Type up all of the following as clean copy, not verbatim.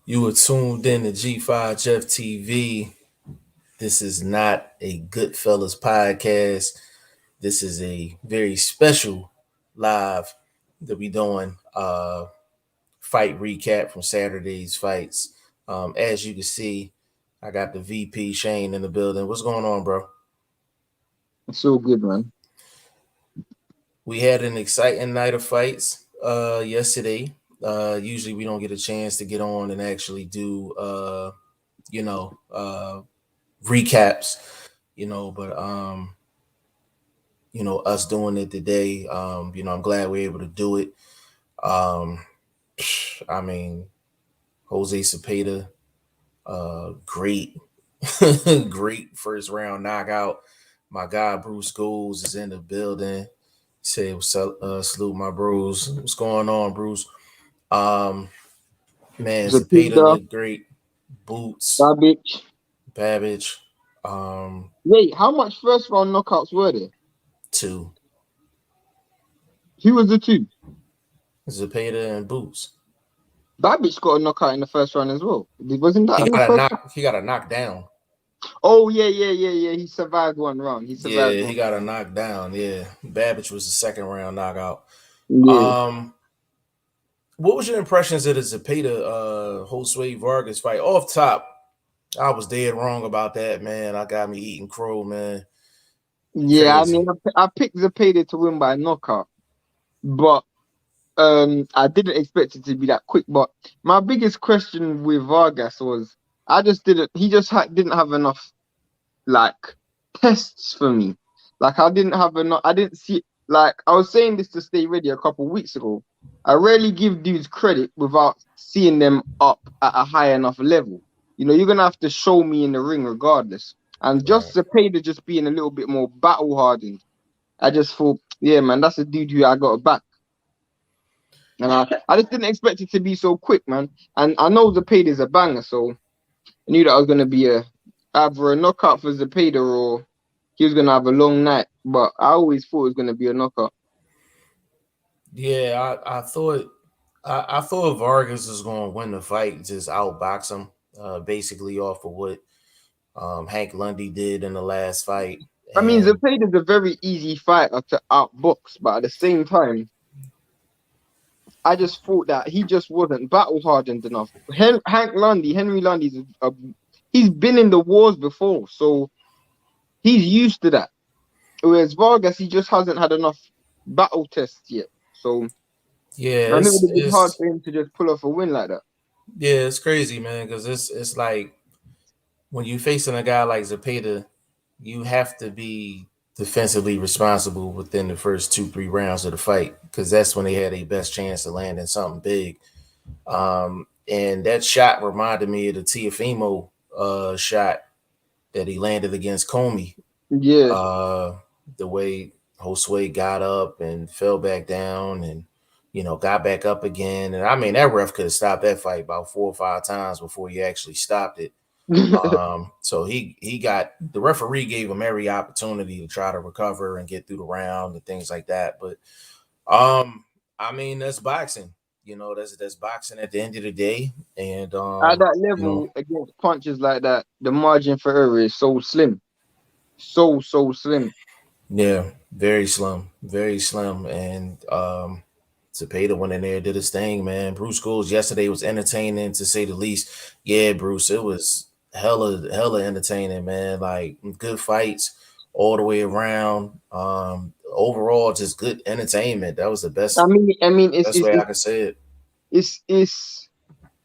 You are tuned in to G5JeffTv. This is not a Goodfellas podcast. This is a very special live that we doing fight recap from Saturday's fights. As you can see, I got the VP Shane in the building. What's going on, bro? It's so good, man. We had an exciting night of fights yesterday. Usually we don't get a chance to get on and actually do recaps, but us doing it today, I'm glad we're able to do it. Um, I mean, Jose Zepeda, great, great first round knockout. My guy Bruce Goals is in the building. Say what's up, salute my bros. What's going on, Bruce? Um, man, Zepeda Zepeda, looked great. Boots, Babic. Babic, um, Wait, how much first round knockouts were there? two. Who was the two? Zepeda and Boots. Babic got a knockout in the first round as well. Wasn't that He in the got a first knock. round? He got a knockdown. Oh, yeah. He survived one round. He survived Yeah, one. he got a knockdown. Yeah, Babbage was the second round knockout. Yeah. Um, what was your impressions of the Zepeda Josue Vargas fight? Off top, I was dead wrong about that, man. I got me eating crow, man. Yeah, I Crazy. mean, I picked Zepeda to win by knockout, but I didn't expect it to be that quick. But my biggest question with Vargas was, I just didn't. He just didn't have enough like tests for me. Like I didn't have enough. I didn't see. Like I was saying this to Stay Ready a couple of weeks ago. I rarely give dudes credit without seeing them up at a high enough level. You know, you're gonna have to show me in the ring regardless. And Right. just Zepeda just being a little bit more battle hardened, I just thought, yeah, man, that's a dude who I got to back. And I just didn't expect it to be so quick, man. And I know Zepeda is a banger, so I knew that was gonna be either a knockout for Zepeda or he was gonna have a long night. But I always thought it was gonna be a knockout. Yeah, I thought Vargas was going to win the fight, just outbox him, basically off of what Hank Lundy did in the last fight. I mean, And Zepeda is a very easy fighter to outbox, but at the same time, I just thought that he just wasn't battle hardened enough. Henry Lundy's he's been in the wars before, so he's used to that. Whereas Vargas, he just hasn't had enough battle tests yet. So yeah, I knew it it's would have been hard it's for him to just pull off a win like that. yeah, it's crazy, man, because it's like when you facing a guy like Zepeda, you have to be defensively responsible within the first 2-3 rounds of the fight because that's when they had a best chance of landing something big. And that shot reminded me of the Tiafimo shot that he landed against Comey. Yeah. Uh, the way Josue got up and fell back down and got back up again. And I mean that ref could have stopped that fight about 4 or 5 times before he actually stopped it. So he got the referee gave him every opportunity to try to recover and get through the round and things like that. But I mean that's boxing. That's boxing at the end of the day. And At that level, against punches like that, the margin for error is so slim. So slim. yeah, very slim, very slim. And Zepeda went in there, did his thing, man. Bruce Schools yesterday was entertaining to say the least. Yeah, Bruce, it was hella entertaining, man. Like good fights all the way around. Overall, just good entertainment. That was the I mean, best way I could say it. it's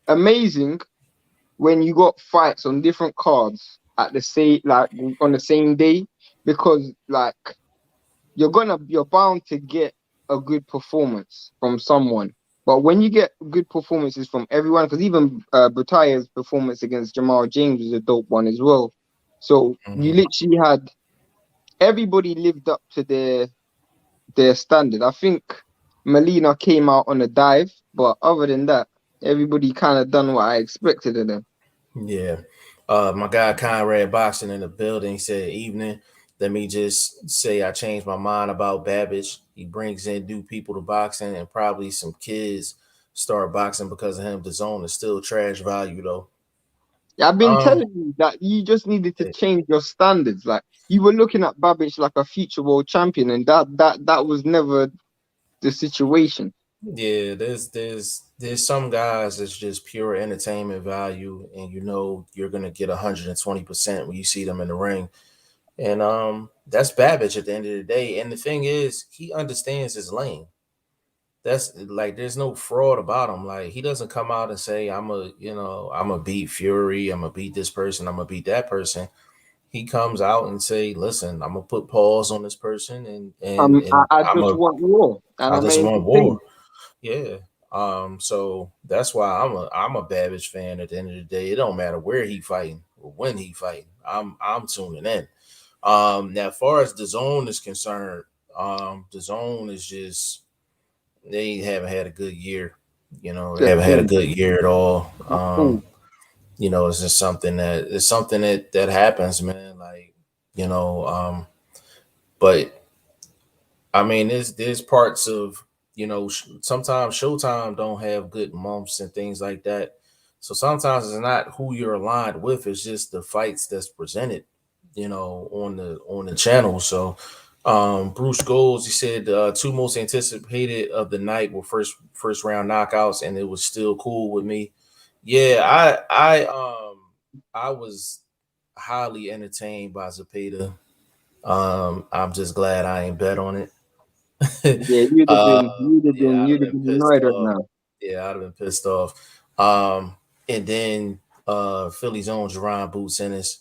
amazing when you got fights on different cards at the same like on the same day because like you're bound to get a good performance from someone. But when you get good performances from everyone, because even Butaya's performance against Jamal James was a dope one as well. So you Mhm. literally had everybody lived up to their standard. I think Melina came out on a dive, but other than that, everybody kind of done what I expected of them. Yeah. My guy Conrad Boxing in the building said, evening. Let me just say I changed my mind about Babbage. He brings in new people to boxing and probably some kids start boxing because of him. The zone is still trash value though. I've been Um, telling you that you just needed to change your standards. Like you were looking at Babic like a future world champion, and that was never the situation. yeah, there's some guys that's just pure entertainment value, and you know you're gonna get 120% when you see them in the ring. And that's Babbage at the end of the day. And the thing is, he understands his lane. That's like there's no fraud about him. Like he doesn't come out and say, I'm a beat Fury, I'm gonna beat this person, I'm gonna beat that person. He comes out and say, listen, I'm gonna put pause on this person and I just want war, and I I'm just want war. entertained. Yeah. So that's why I'm a Babbage fan at the end of the day. It don't matter where he fighting or when he fighting. I'm tuning in. Now as far as the zone is concerned, the zone is just they haven't had a good year. You know, they At haven't had a all, good year at all. at all. You know, it's just something that happens, man. Like, you know, but I mean, there's parts of sometimes Showtime don't have good months and things like that. So sometimes it's not who you're aligned with; it's just the fights that's presented, on the channel. So, Bruce Goals, he said two most anticipated of the night were first round knockouts, and it was still cool with me. Yeah, I was highly entertained by Zepeda. I'm just glad I ain't bet on it. Yeah, uh, yeah, I'd have you'd have been been pissed annoyed right off. now. Yeah, I'd have been pissed off. And then Philly's own Jerron Boots Ennis,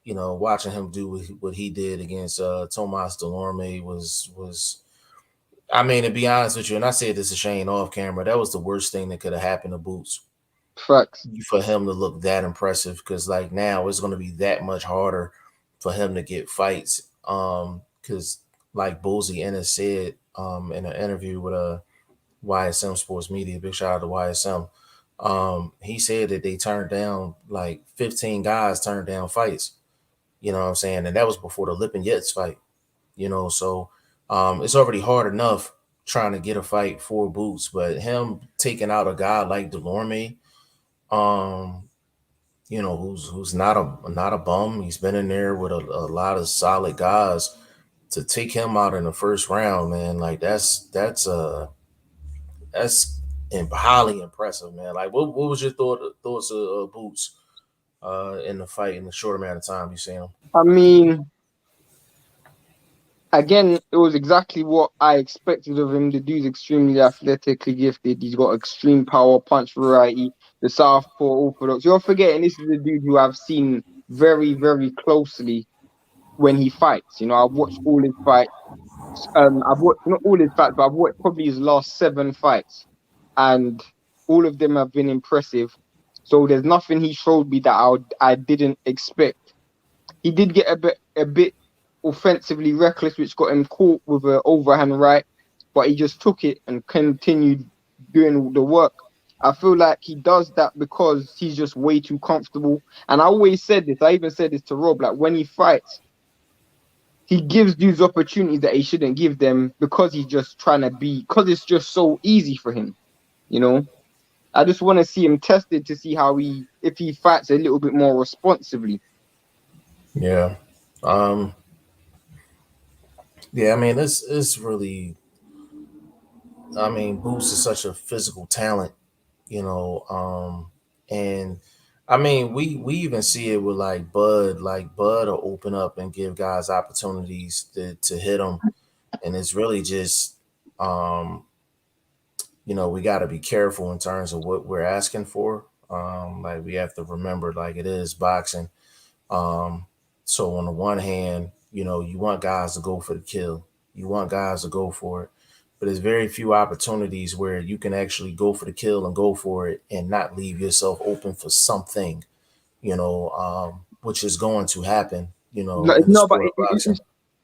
watching him do what he did against Tomas Delorme was. I mean, to be honest with you, and I said this to Shane off camera, that was the worst thing that could have happened to Boots Facts. for him to look that impressive. Because like now it's going to be that much harder for him to get fights. Because like Boozy Ennis said in an interview with YSM Sports Media. Big shout out to YSM. He said that they turned down like 15 guys turned down fights. You know what I'm saying? And that was before the Lip and Yets fight. So it's already hard enough trying to get a fight for Boots, but him taking out a guy like Delorme, um, who's not a bum. He's been in there with a lot of solid guys. To take him out in the first round, man, like that's highly impressive, man. Like, what was your thoughts of Boots in the fight in the short amount of time you see him? I mean, again, it was exactly what I expected of him. The dude's extremely athletically gifted. He's got extreme power, punch variety, the southpaw orthodox. You're forgetting this is the dude who I've seen very, very closely when he fights. I've watched all his fights. I've watched not all his fights, but I've watched probably his last 7 fights, and all of them have been impressive. So there's nothing he showed me that I didn't expect. He did get a bit offensively reckless, which got him caught with an overhand right, but he just took it and continued doing the work. I feel like he does that because he's just way too comfortable. And I always said this, I even said this to Rob, like when he fights, he gives dudes opportunities that he shouldn't give them because he's just trying to because it's just so easy for him, you know? I just want to see him tested to see if he fights a little bit more responsibly. Yeah. Um, yeah, I mean, it's really, I mean, Boots is such a physical talent, and I mean, we even see it with like Bud will open up and give guys opportunities to hit them, and it's really just, um, we got to be careful in terms of what we're asking for. Like we have to remember, like it is boxing. Um, so on the one hand, you want guys to go for the kill. You want guys to go for it. But there's very few opportunities where you can actually go for the kill and go for it and not leave yourself open for something, which is going to happen, in the No, but sport of boxing.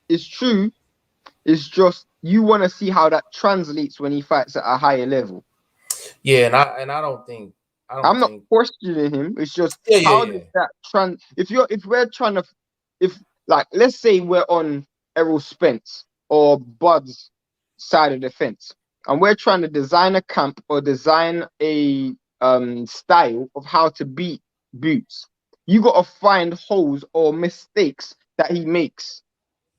it's true. It's just you want to see how that translates when he fights at a higher level. Yeah, and I don't I'm not think questioning him. It's just yeah, yeah, how yeah. does that if we're trying to if like let's say we're on Errol Spence or Bud's side of the fence, and we're trying to design a camp or design a style of how to beat Boots, you got to find holes or mistakes that he makes.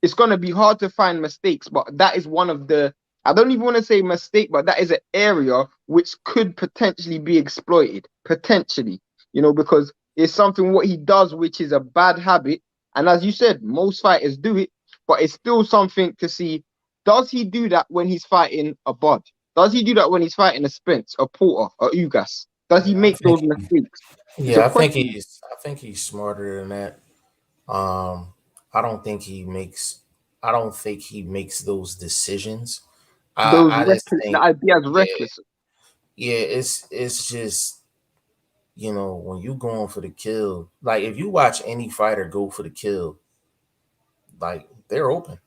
It's going to be hard to find mistakes, but that is one of the, I don't even want to say mistake, but that is an area which could potentially be exploited, potentially, because it's something what he does, which is a bad habit. And as you said, most fighters do it, but it's still something to see. Does he do that when he's fighting a Bud? Does he do that when he's fighting a Spence, a Porter, a Ugas? Does he I make think those mistakes? It's a yeah, question. I think he's smarter than that. Um, I don't think he makes I don't think he makes those decisions. Those I just reckless, the think ideas yeah, reckless. yeah, it's just when you going for the kill, like if you watch any fighter go for the kill, like they're open.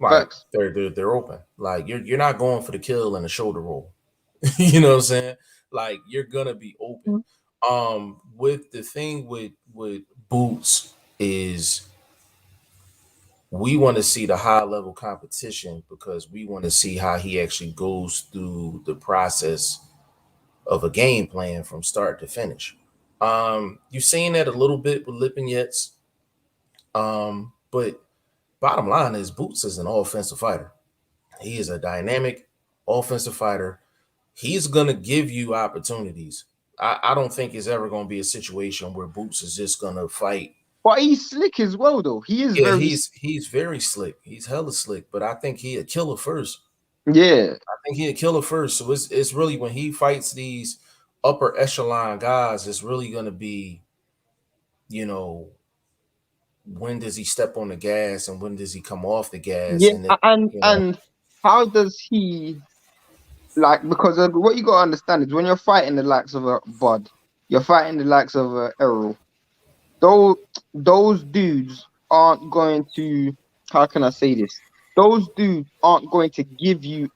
Like Facts. they're open. Like you're not going for the kill and a shoulder roll. You know what I'm saying? Like you're gonna be open. With the thing with Boots is we want to see the high level competition because we want to see how he actually goes through the process of a game plan from start to finish. You've seen that a little bit with Lipinets, but bottom line is Boots is an offensive fighter. He is a dynamic offensive fighter. He's gonna give you opportunities. I don't think it's ever gonna be a situation where Boots is just gonna fight. But he's slick as well, though. He is Yeah, very, he's very slick. He's hella slick, but I think he a killer first. yeah. I think he a killer first. So it's really when he fights these upper echelon guys, it's really gonna be, you know, when does he step on the gas and when does he come off the gas? Yeah, And then, and you know, and how does he like? Because what you gotta understand is when you're fighting the likes of a Bud, you're fighting the likes of a Errol. Those those dudes aren't going to. How can I say this? Those dudes aren't going to give you.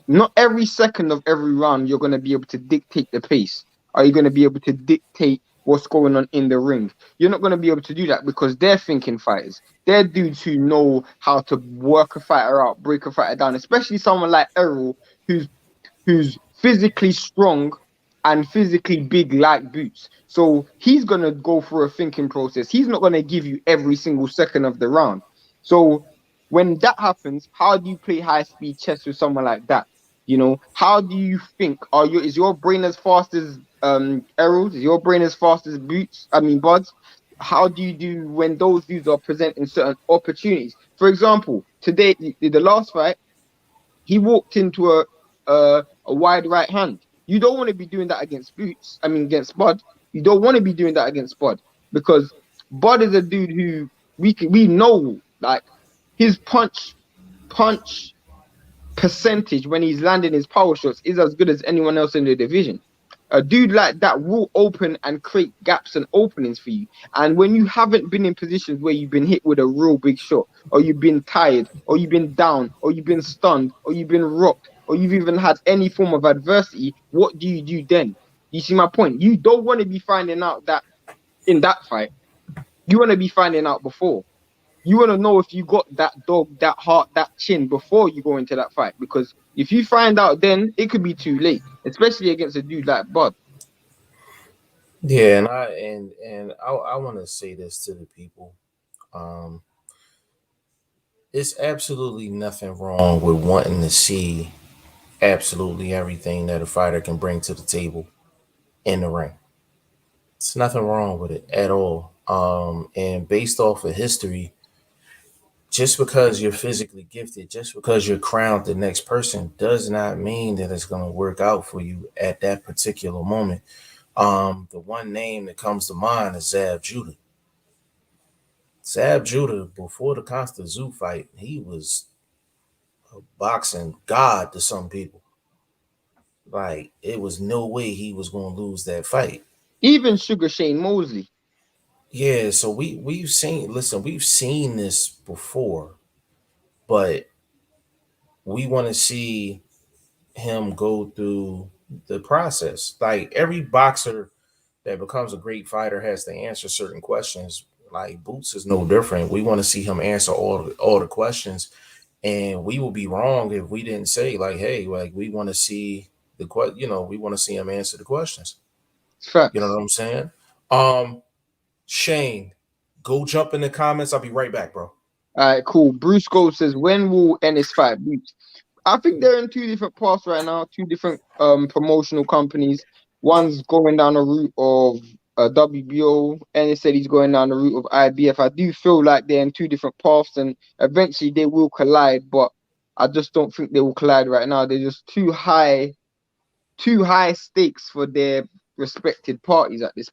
Not every second of every round you're going to be able to dictate the pace. Are you going to be able to dictate what's going on in the ring? You're not going to be able to do that because they're thinking fighters. They're dudes who know how to work a fighter out, break a fighter down. Especially someone like Errol, who's physically strong and physically big like Boots. So he's gonna go through a thinking process. He's not gonna give you every single second of the round. So when that happens, how do you play high speed chess with someone like that? How do you think? Is your brain as fast as Errol's? Is your brain as fast as Boots? I mean Buds? How do you do when those dudes are presenting certain opportunities? For example, today the last fight, he walked into a wide right hand. You don't want to be doing that against Boots. I mean, against Bud. You don't want to be doing that against Bud because Bud is a dude who we know like his punch percentage when he's landing his power shots is as good as anyone else in the division. A dude like that will open and create gaps and openings for you. And when you haven't been in positions where you've been hit with a real big shot, or you've been tired, or you've been down, or you've been stunned, or you've been rocked, or you've even had any form of adversity, what do you do then? You see my point? You don't want to be finding out that in that fight. You want to be finding out before. You want to know if you got that dog, that heart, that chin before you go into that fight. Because if you find out then, it could be too late, especially against a dude like Bud. yeah, and I want to say this to the people. Um, it's absolutely nothing wrong with wanting to see absolutely everything that a fighter can bring to the table in the ring. It's nothing wrong with it at all. And based off of history, just because you're physically gifted, just because you're crowned the next person, does not mean that it's going to work out for you at that particular moment. The one name that comes to mind is Zab Judah. Zab Judah, before the Constant Zoo fight, he was a boxing god to some people. Like it was no way he was going to lose that fight. Even Sugar Shane Mosley. Yeah, so we've seen this before, but we want to see him go through the process. Like every boxer that becomes a great fighter has to answer certain questions. Like Boots is no different. We want to see him answer all the questions And we would be wrong if we didn't say like, hey, like we want to see we want to see him answer the questions. You know Facts. what I'm saying? Um, Shane, go jump in the comments. I'll be right back, bro. All right, cool. Bruce Gold says, when will Ennis fight Boots? I think they're in two different paths right now, two different promotional companies. One's going down the route of WBO. Ennis said he's going down the route of IBF. I do feel like they're in two different paths, and eventually they will collide, but I just don't think they will collide right now. They're just too high stakes for their respected parties at this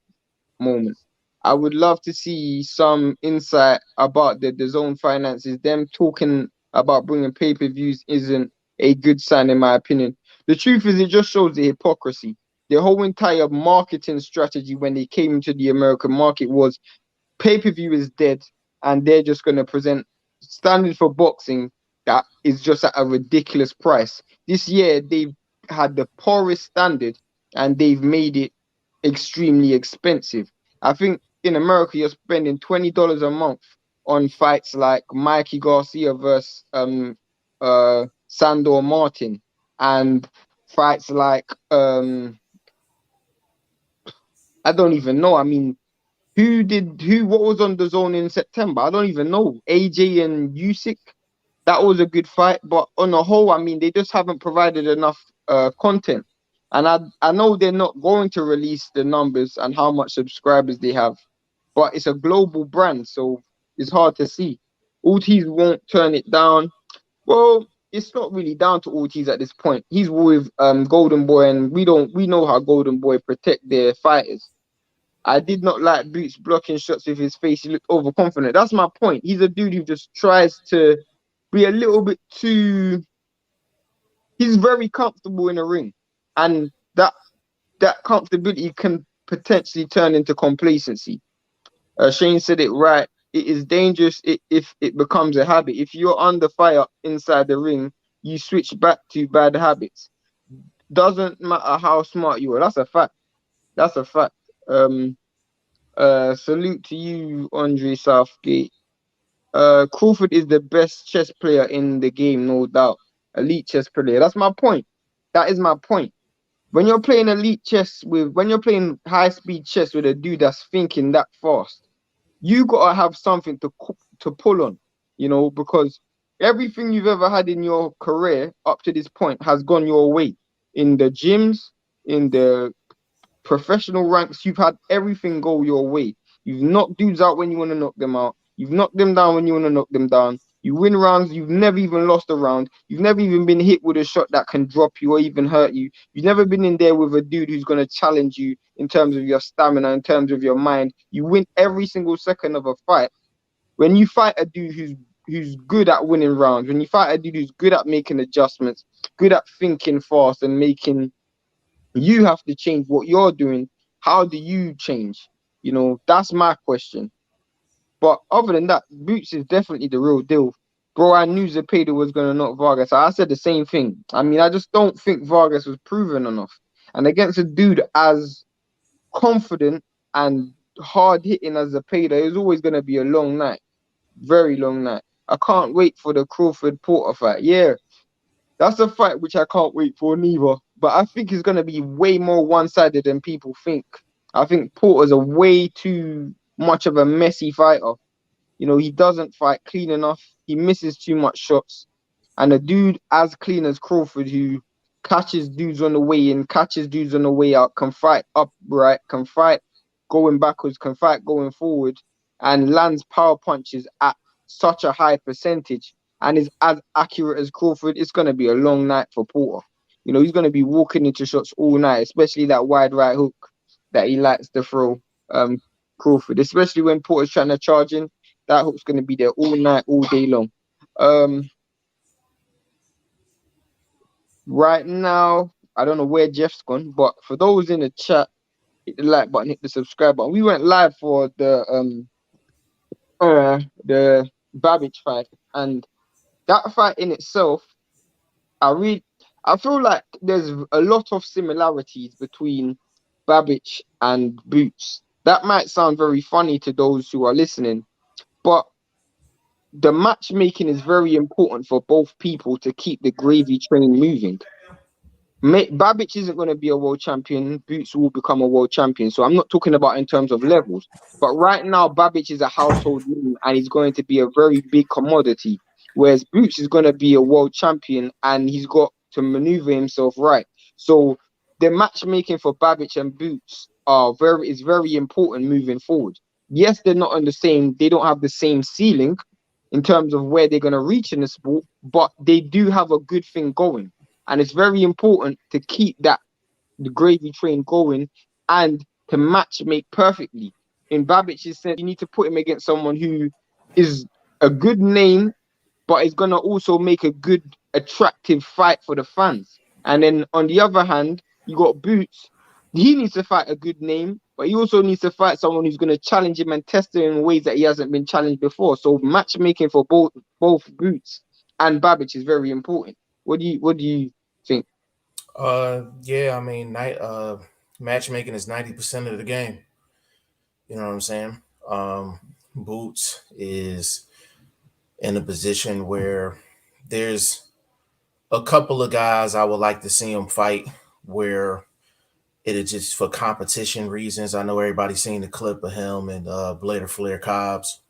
moment. I would love to see some insight about the zone finances. Them talking about bringing pay-per-views isn't a good sign, in my opinion. The truth is, it just shows the hypocrisy. Their whole entire marketing strategy when they came into the American market was pay-per-view is dead, and they're just going to present standard for boxing that is just at a ridiculous price. This year, they've had the poorest standard, and they've made it extremely expensive. I think in America, you're spending $20 a month on fights like Mikey Garcia versus Sandor Martin, and fights like I don't even know. I mean, what was on the zone in September? I don't even know. AJ and Usyk, that was a good fight, but on the whole, I mean, they just haven't provided enough content. And I know they're not going to release the numbers and how much subscribers they have, but it's a global brand, so it's hard to see. Ortiz won't turn it down. Well, it's not really down to Ortiz at this point. He's with Golden Boy, and we know how Golden Boy protect their fighters. I did not like Boots blocking shots with his face. He looked overconfident. That's my point. He's a dude who just tries to be a little bit too. He's very comfortable in the ring, and that comfortability can potentially turn into complacency. Shane said it right. It is dangerous if it becomes a habit. If you're under fire inside the ring, you switch back to bad habits. Doesn't matter how smart you are. That's a fact. That's a fact. Um, Salute to you, Andre Southgate. Crawford is the best chess player in the game, no doubt. Elite chess player. That's my point. That is my point. When you're playing high speed chess with a dude that's thinking that fast, you gotta have something to pull on, because everything you've ever had in your career up to this point has gone your way. In the gyms, in the professional ranks, you've had everything go your way. You've knocked dudes out when you want to knock them out. You've knocked them down when you want to knock them down. You win rounds. You've never even lost a round. You've never even been hit with a shot that can drop you or even hurt you. You've never been in there with a dude who's going to challenge you in terms of your stamina, in terms of your mind. You win every single second of a fight. When you fight a dude who's good at winning rounds, when you fight a dude who's good at making adjustments, good at thinking fast and making, you have to change what you're doing. How do you change? That's my question. But other than that, Boots is definitely the real deal. Bro, I knew Zepeda was going to knock Vargas. I said the same thing. I mean, I just don't think Vargas was proven enough. And against a dude as confident and hard hitting as Zepeda, it's always going to be a long night. Very long night. I can't wait for the Crawford Porter fight. Yeah, that's a fight which I can't wait for neither. But I think it's going to be way more one-sided than people think. I think Porter's a way too much of a messy fighter. He doesn't fight clean enough. He misses too much shots. And a dude as clean as Crawford, who catches dudes on the way in, catches dudes on the way out, can fight upright, can fight going backwards, can fight going forward, and lands power punches at such a high percentage and is as accurate as Crawford, it's going to be a long night for Porter. He's going to be walking into shots all night, especially that wide right hook that he likes to throw, Crawford, especially when Porter's trying to charge in. That hook's going to be there all night, all day long. Right now, I don't know where Jeff's gone, but for those in the chat, hit the like button, hit the subscribe button. We went live for the Babic fight, and that fight in itself, I feel like there's a lot of similarities between Babic and Boots. That might sound very funny to those who are listening, but the matchmaking is very important for both people to keep the gravy train moving. Babic isn't going to be a world champion. Boots will become a world champion. So I'm not talking about in terms of levels. But right now, Babic is a household name and he's going to be a very big commodity. Whereas Boots is going to be a world champion and he's got to maneuver himself right. So the matchmaking for Babic and Boots is very important moving forward. Yes, they're not on the same, they don't have the same ceiling in terms of where they're going to reach in the sport, but they do have a good thing going. And it's very important to keep the gravy train going and to make perfectly. In Babic's sense, you need to put him against someone who is a good name, but is going to also make a good, attractive fight for the fans. And then on the other hand, you got Boots. He needs to fight a good name, but he also needs to fight someone who's going to challenge him and test him in ways that he hasn't been challenged before. So matchmaking for both Boots and Babic is very important. What do you think? Yeah, I mean, matchmaking is 90% of the game. You know what I'm saying? Boots is in a position where there's a couple of guys I would like to see him fight where it is just for competition reasons. I know everybody's seen the clip of him and Blader Flair Cobbs.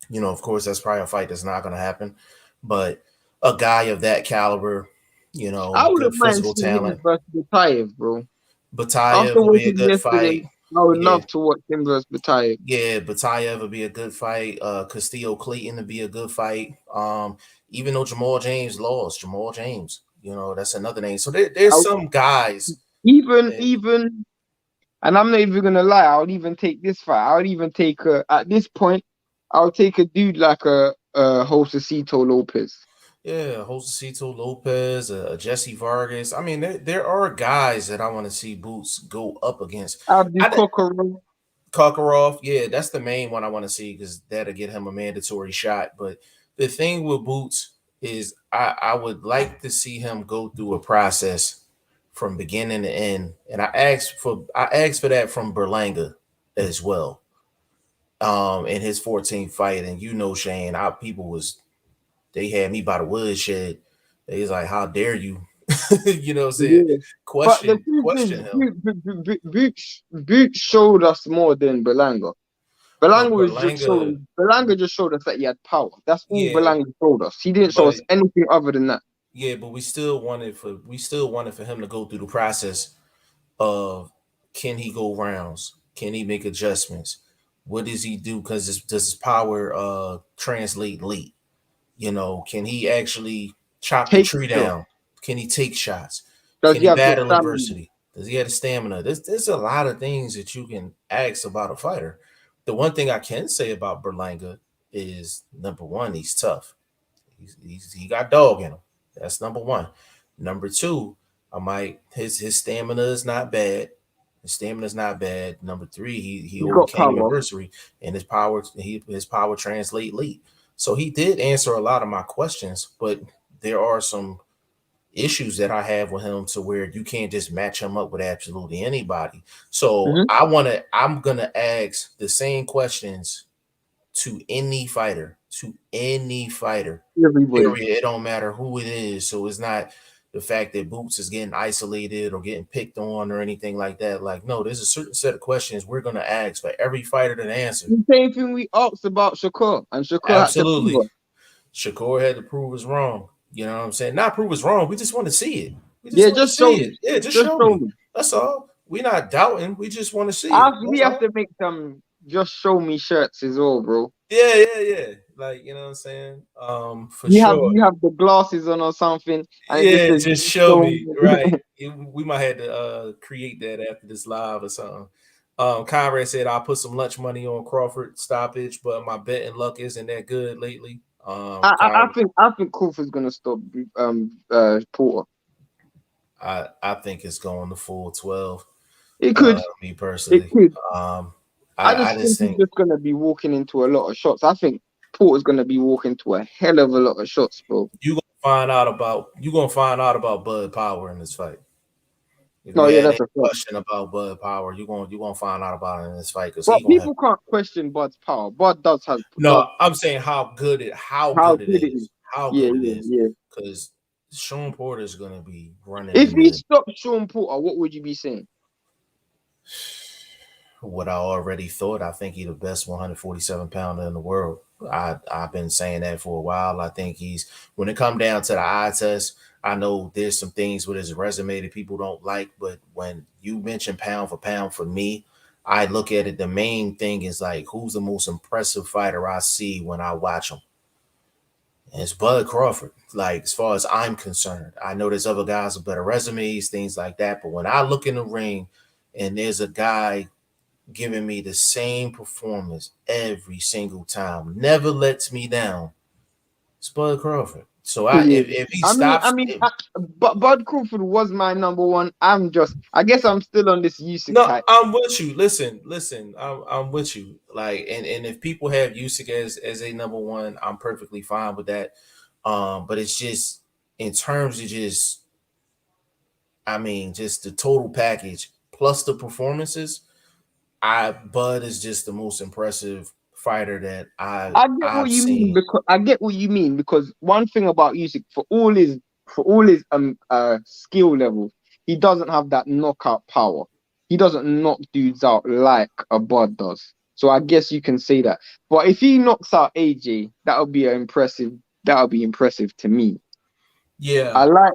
You know, of course, that's probably a fight that's not going to happen. But a guy of that caliber, you know, I good wouldn't mind physical seeing him talent. versus Batayev, bro. Batayev After will be a watching good yesterday, fight. I would Yeah. love to watch him versus Batayev. Yeah, Batayev would be a good fight. Castillo Clayton would be a good fight. Even though Jamal James lost, Jamal James, you know, that's another name. So there's some guys. Even, and I'm not even gonna lie, I would even take this fight. I would even take at this point, I would take a dude like a Josecito Lopez. Yeah, Josecito Lopez, Jesse Vargas. I mean, there are guys that I want to see Boots go up against. Abdi Kokorov. Kokorov, yeah, that's the main one I want to see because that'll get him a mandatory shot. But the thing with Boots is I would like to see him go through a process from beginning to end. And I asked for that from Berlanga as well. In his 14th fight. And you know, Shane, they had me by the woodshed. They was like, how dare you? You know what I'm saying? Yeah. Question But him. Boots showed us more than Berlanga. But Berlanga just showed us that he had power. That's all yeah, Berlanga showed us. He didn't show us anything other than that. Yeah, but we still wanted for him to go through the process of can he go rounds? Can he make adjustments? What does he do? Because does his power translate late? You know, can he actually chop the tree down? Can he take shots? Can he battle adversity? Does he have the stamina? There's a lot of things that you can ask about a fighter. The one thing I can say about Berlanga is number one, he's tough. He got dog in him. That's number one. Number two, his stamina is not bad. His stamina is not bad. Number three, he overcame adversity and his power translate late. So he did answer a lot of my questions, but there are some issues that I have with him to where you can't just match him up with absolutely anybody. So I'm gonna ask the same questions to any fighter. Period. It don't matter who it is. So it's not the fact that Boots is getting isolated or getting picked on or anything like that. Like, no, there's a certain set of questions we're gonna ask for every fighter to answer. The same thing we asked about Shakur, and Shakur absolutely had to Shakur had to prove us wrong. You know what I'm saying? Not prove us wrong. We just want to see it. Just show it. Yeah, just show me. That's all. We're not doubting. We just want to see it. We have to make some just show me shirts as well, bro. Yeah. Like, you know what I'm saying? For sure. You have the glasses on or something. And yeah, just show me. Right. We might have to create that after this live or something. Conrad said I'll put some lunch money on Crawford stoppage, but my betting luck isn't that good lately. I think Crawford's gonna stop Porter. I think it's going to full 12. It could. Me personally. It could. I just think he's just gonna be walking into a lot of shots. I think Porter's gonna be walking to a hell of a lot of shots, bro. You're gonna find out about Bud Power in this fight. If Oh you yeah, had any that's a fact. question about Bud Power, you're gonna find out about it in this fight because he But gonna have. people can't question Bud's power. Bud does No, I'm saying how good it how good it is. how Yeah, good it yeah, is. yeah. Because Sean Porter's gonna be running If in he the stopped Sean Porter, what would you be saying? what I already thought. I think he's the best 147 pounder in the world. I've been saying that for a while. I think he's when it come down to the eye test. I know there's some things with his resume that people don't like, but when you mention pound for me, I look at it. The main thing is like who's the most impressive fighter I see when I watch him. And it's Bud Crawford. Like as far as I'm concerned, I know there's other guys with better resumes, things like that. But when I look in the ring and there's a guy giving me the same performance every single time, never lets me down. It's Bud Crawford. So Yeah. if he I stops, mean, but Bud Crawford was my number one. I guess I'm still on this Usyk no, hype. I'm with you. Listen, I'm with you. Like, and if people have Usyk as a number one, I'm perfectly fine with that. But it's just in terms of just, I mean, just the total package plus the performances. Bud is just the most impressive fighter that I get what I've you mean seen. because I get what you mean because one thing about Usyk, for all his skill level, he doesn't have that knockout power. He doesn't knock dudes out like a Bud does. So I guess you can say that. But if he knocks out AJ, that would be impressive. That would be impressive to me. Yeah, I like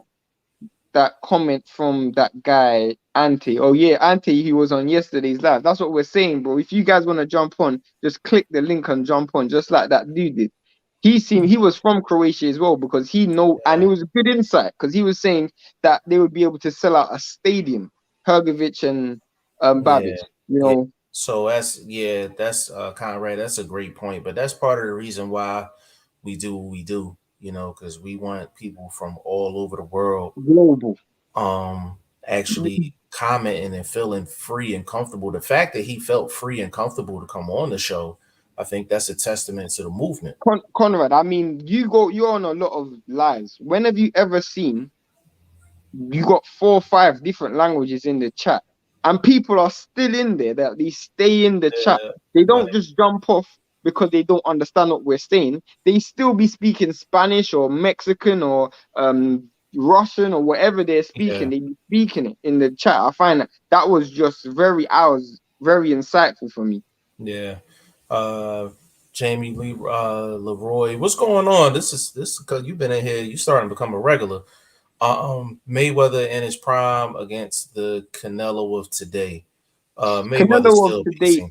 that comment from that guy Ante. Oh yeah, Ante. He was on yesterday's live. That's what we're saying, bro. If you guys want to jump on, just click the link and jump on, just like that dude did. He was from Croatia as well because and it yeah, was a good insight because he was saying that they would be able to sell out a stadium, Hergovic and yeah, Babic. You yeah. know, So that's Conrad. That's a great point, but that's part of the reason why we do what we do. Because we want people from all over the world global. um actually commenting and feeling free and comfortable. The fact that he felt free and comfortable to come on the show, I think that's a testament to the movement. Conrad, I mean, you're on a lot of lives. When have you ever seen you got 4 or 5 different languages in the chat, and people are still in there. That they stay in the chat. They Right. don't just jump off because they don't understand what we're saying. They still be speaking Spanish or Mexican or Russian or whatever they're speaking. Yeah. They be speaking it in the chat. I find that was just very insightful for me. Yeah. Uh Jamie Lee Leroy. What's going on? This is because you've been in here, you starting to become a regular. Mayweather in his prime against the Canelo of today. Mayweather Canelo of still today, beats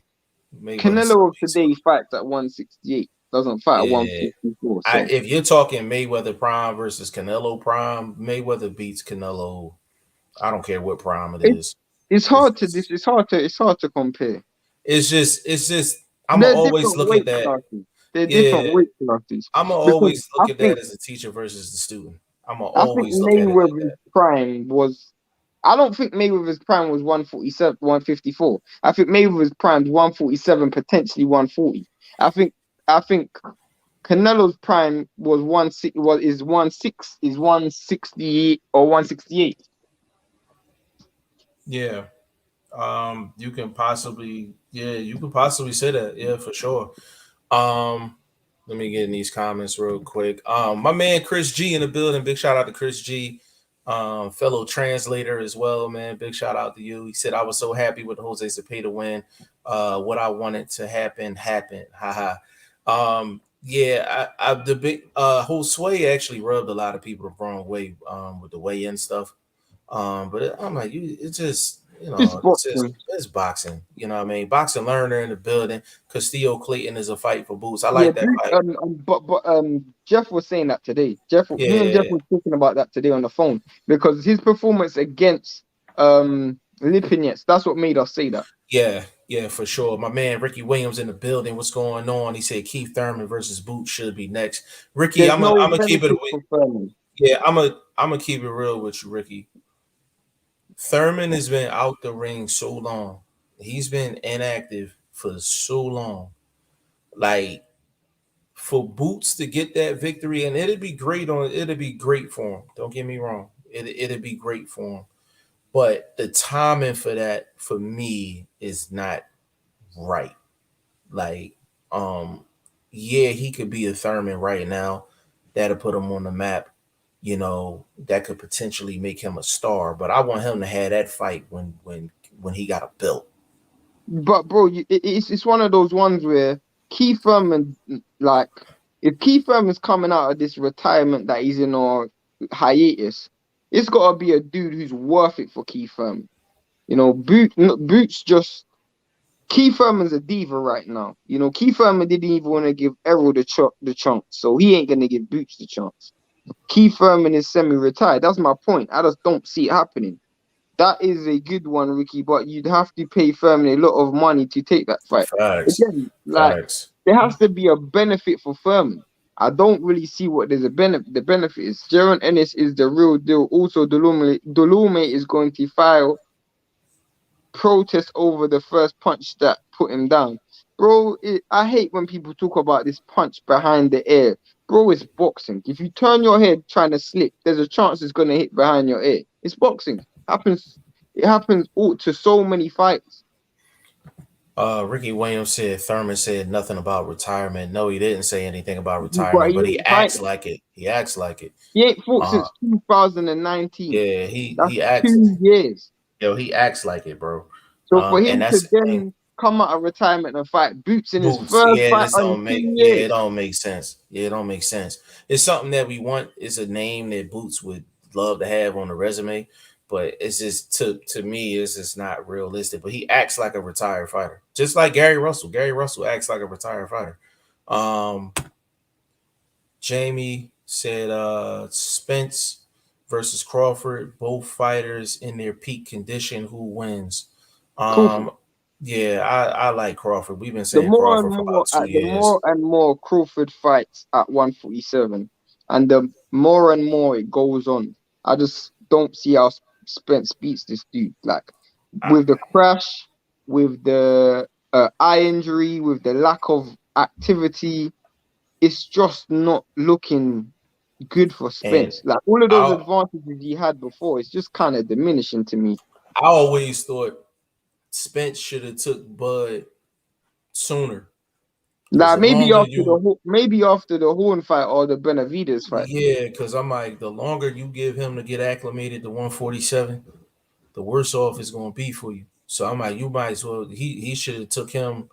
Mayweather still Canelo of beats him. today fights at 168. Doesn't fight at Yeah. 154. So If you're talking Mayweather prime versus Canelo prime, Mayweather beats Canelo. I don't care what prime it it, is. it's It's hard to just, it's hard to compare. it's just. I'ma They're always different look at weight that. classes. They're Yeah, different weight classes. I'ma Because always look at that as a teacher versus the student. I'ma I think always look at it like Mayweather's prime was. I don't think Mayweather's prime was 147, 154. I think Mayweather's prime 147, potentially 140. I think I think Canelo's prime was is 160 or 168. that. Yeah. You can possibly say that. Yeah, for sure. Um, Let me get in these comments real quick. My man Chris G in the building. Big shout out to Chris G. Fellow translator as well, man. Big shout out to you. He said I was so happy with Jose Zepeda win. What I wanted to happen happened. Haha. Yeah, the big Josue actually rubbed a lot of people the wrong way with the weigh in stuff. I'm like, it's just, It's it's boxing. it's boxing. You know what I mean? Boxing learner in the building. Castillo Clayton is a fight for boots. I Yeah, like that fight. but Jeff was saying that today. Me and Jeff Yeah, was talking about that today on the phone because his performance against Lipinets, that's what made us say that. yeah, for sure. My man Ricky Williams in the building. What's going on? He said Keith Thurman versus Boots should be next. Ricky, There's I'm no gonna keep it. benefit for Furman. Yeah, I'm gonna keep it real with you, Ricky. Thurman has been out the ring so long. He's been inactive for so long. Like for Boots to get that victory, and it'd be great for him. Don't get me wrong. It'd be great for him. but the timing for that for me is not right. Like, yeah, he could be a Thurman right now. That'll put him on the map. You know, that could potentially make him a star. But I want him to have that fight when he got a belt. But bro, it's one of those ones where Keith Thurman, like, if Keith Thurman's coming out of this retirement that he's in or hiatus, it's got to be a dude who's worth it for Keith Thurman. You know, Boots just Keith Thurman's a diva right now. You know, Keith Thurman didn't even want to give Errol the chance, so he ain't gonna give Boots the chance. Keith Thurman is semi-retired. That's my point. I just don't see it happening. That is a good one, Ricky, but you'd have to pay Thurman a lot of money to take that fight. Facts. Again, like, Facts. there has to be a benefit for Thurman. I don't really see what there's a benefit. The benefit is Jaron Ennis is the real deal. Also, Dulume is going to file protest over the first punch that put him down. Bro, I hate when people talk about this punch behind the ear. Bro, it's boxing. If you turn your head trying to slip, there's a chance it's going to hit behind your ear. It's boxing. It happens to so many fights. Ricky Williams said Thurman said nothing about retirement. No, he didn't say anything about retirement, but he acts like it. He acts like it. He ain't fought since 2019. Yeah, That's he acts 2 years. Yo, he acts like it, bro. So for him to then come out of retirement and fight Boots in his first fight in 2 years. Yeah, it don't make sense. Yeah, it don't make sense. It's something that we want. It's a name that Boots would love to have on the resume, but it's just to me, it's just not realistic. But he acts like a retired fighter, just like Gary Russell. Gary Russell acts like a retired fighter. Jamie said Spence versus Crawford, both fighters in their peak condition. Who wins? Yeah, I like Crawford. We've been saying Crawford for about 2 years. The more and more Crawford fights at 147, and the more and more it goes on, I just don't see how Spence beats this dude. Like, with the crash, with the eye injury, with the lack of activity, it's just not looking good for Spence. Like, all of those advantages he had before, it's just kind of diminishing to me. I always thought Spence should have took Bud sooner. Nah, maybe after the Horn fight or the Benavidez fight. Yeah, because I'm like, the longer you give him to get acclimated to 147, the worse off it's going to be for you. So I'm like, you might as well. He should have took him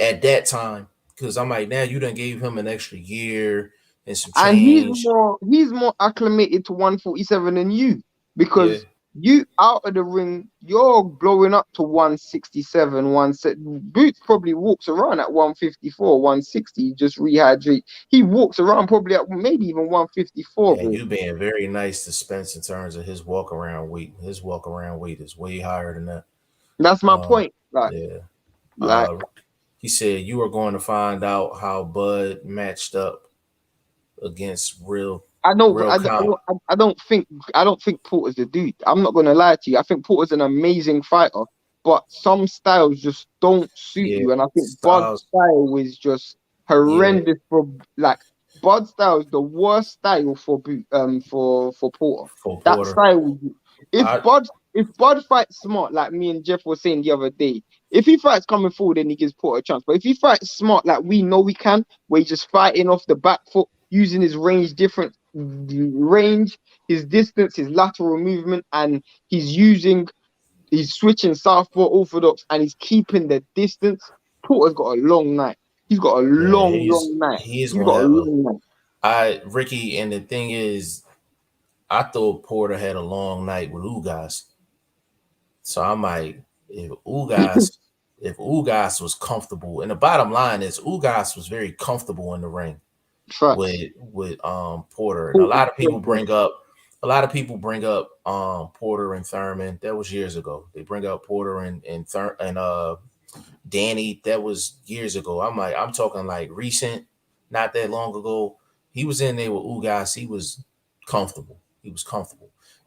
at that time, because I'm like, now you done gave him an extra year and some change. And he's more acclimated to 147 than you, because you out of the ring, you're blowing up to 167, 170. Boots probably walks around at 154, 160, just rehydrate. He walks around probably at maybe even 154. Yeah, you being very nice to Spence in terms of his walk around weight. His walk around weight is way higher than that. That's my point. Like, he said you are going to find out how Bud matched up against real. I don't think Porter's the dude. I'm not gonna lie to you. I think Porter's an amazing fighter, but some styles just don't suit you. And I think Bud's style is just horrendous for, like, Bud's style is the worst style for Porter. That style. If Bud fights smart, like me and Jeff were saying the other day, if he fights coming forward, then he gives Porter a chance. But if he fights smart, like we know he can, where he's just fighting off the back foot, using his range, his distance, his lateral movement, and he's switching southpaw orthodox, and he's keeping the distance. Porter's got a long night. He's got a long night. He's got a long night. Ricky, and the thing is, I thought Porter had a long night with Ugas. So I'm like, if Ugas was comfortable, and the bottom line is Ugas was very comfortable in the ring with Porter. And a lot of people bring up Porter and Thurman. That was years ago. They bring up Porter and Danny. That was years ago. I'm talking like recent, not that long ago. He was in there with Ugas. He was comfortable.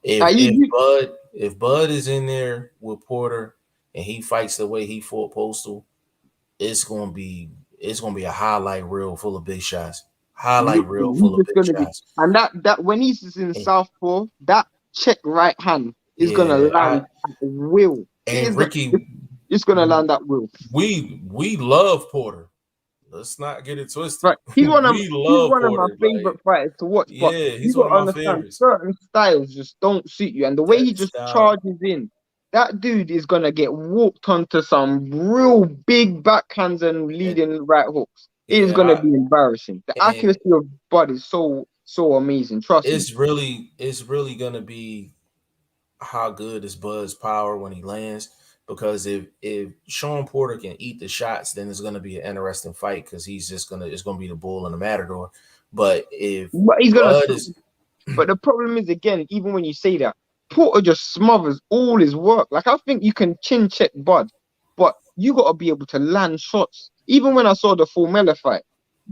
If Bud is in there with Porter and he fights the way he fought Postal, it's gonna be a highlight reel full of big shots. And that when he's in southpaw, that check right hand is gonna land at will. And Ricky, it's gonna land at will. We love Porter. Let's not get it twisted. Right. He's one of my Porter, favorite fighters to watch. But he's you one gotta of my understand favorites. certain styles just don't suit you. And the way he just charges in, that dude is gonna get walked onto some real big backhands and leading right hooks. It is gonna be embarrassing. The accuracy of Bud is so amazing. Trust me. It's really gonna be how good is Bud's power when he lands. Because if Sean Porter can eat the shots, then it's going to be an interesting fight because it's going to be the bull and the matador. But but the problem is, again, even when you say that, Porter just smothers all his work. Like, I think you can chin check Bud, but you got to be able to land shots. Even when I saw the Formella fight,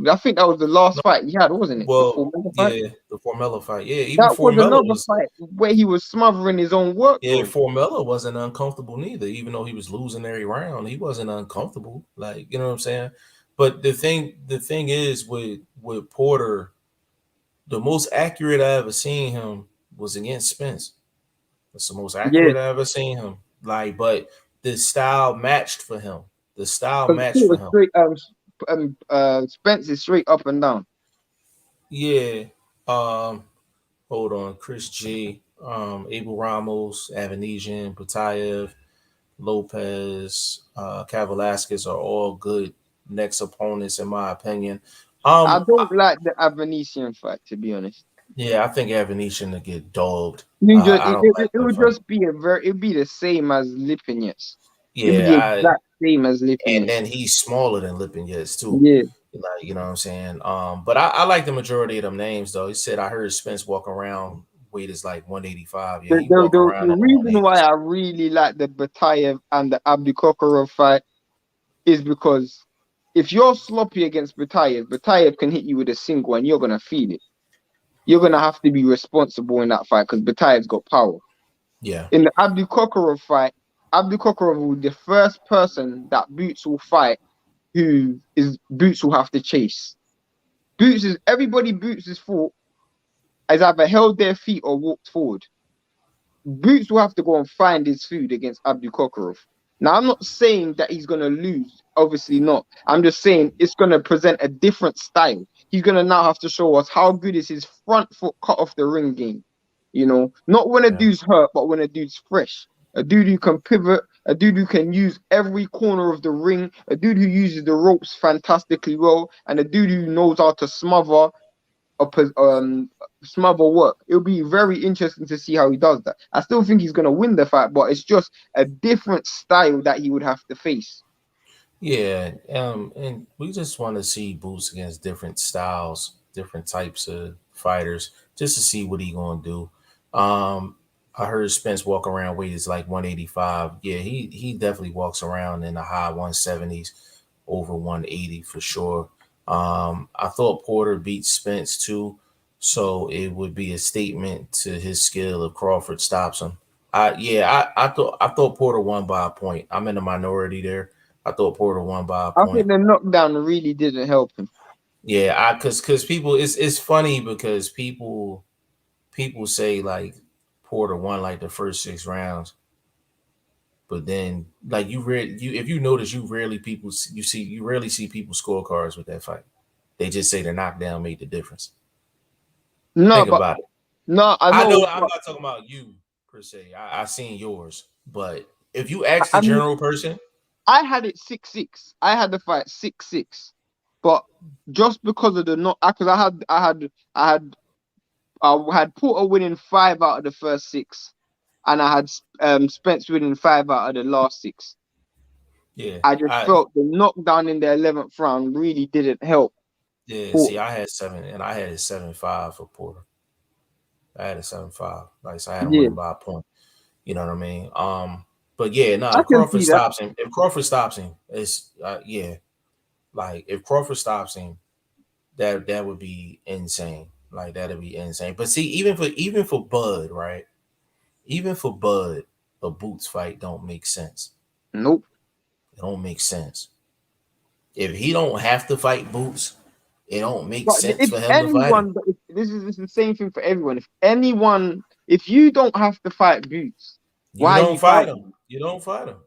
I think that was the last fight he had, wasn't it? Well, the Formella fight. Yeah, even that Formella was another fight where he was smothering his own work. Yeah, Formella wasn't uncomfortable neither. Even though he was losing every round, he wasn't uncomfortable. Like, you know what I'm saying? But the thing is with Porter, the most accurate I ever seen him was against Spence. That's the most accurate I ever seen him. Like, but the style matched for him. The style matched for him. Straight, Spence is straight up and down. Yeah. Hold on. Chris G, Abel Ramos, Avanesian, Batayev, Lopez, Kavalasquez are all good next opponents, in my opinion. I don't like the Avanesian fight, to be honest. Yeah, I think Avanesian to get dogged. It would just be it'd be the same as Lipinets. Yeah, it'd be the exact same as Lipinets. And then he's smaller than Lipinets too. Yeah. Like, you know what I'm saying? But I like the majority of them names though. He said I heard Spence walk around weight is like 185. Yeah, the reason why I really like the Batayev and the Abdikokorov fight is because if you're sloppy against Batayev can hit you with a single and you're gonna feel it. You're gonna have to be responsible in that fight because Batayev's got power. Yeah. In the Abdikokorov fight, Abdikokorov will be the first person that Boots will fight Boots will have to chase. Everybody Boots is fought has either held their feet or walked forward. Boots will have to go and find his food against Abdikokorov. Now, I'm not saying that he's going to lose. Obviously not. I'm just saying it's going to present a different style. He's going to now have to show us how good is his front foot cut off the ring game. You know, not when a dude's hurt, but when a dude's fresh. A dude who can pivot, a dude who can use every corner of the ring, a dude who uses the ropes fantastically well, and a dude who knows how to smother work. It'll be very interesting to see how he does that. I still think he's going to win the fight, but it's just a different style that he would have to face. Yeah, and we just want to see Boots against different styles, different types of fighters, just to see what he's going to do. I heard Spence walk around weight is like 185. Yeah, he definitely walks around in the high 170s, over 180 for sure. I thought Porter beat Spence too, so it would be a statement to his skill if Crawford stops him. I thought Porter won by a point. I'm in the minority there. I thought Porter won by a point. I think the knockdown really didn't help him. Yeah, because people, it's funny because people say like Porter won like the first 6 rounds, but then like if you notice, you rarely see people scorecards with that fight. They just say the knockdown made the difference. Think about it. No, I know I'm not talking about you per se. I seen yours, but if you ask the general person, I had it 6-6. I had the fight 6-6, but just because of the because I had Porter winning 5 out of the first 6, and I had Spence winning 5 out of the last 6. Yeah, I just felt the knockdown in the 11th round really didn't help. Yeah, see, I had 7, and I had a 7-5 for Porter. I had a 7-5, like so I had him winning by a point. You know what I mean? But yeah, no, if Crawford stops him, it's like if Crawford stops him, that would be insane. Like that'd be insane. But see, even for Bud, right? Even for Bud, a Boots fight don't make sense. Nope. It don't make sense. If he don't have to fight Boots, it don't make sense for him to fight him. This is the same thing for everyone. If you don't have to fight Boots, You Why are don't you fight fighting? him. You don't fight him.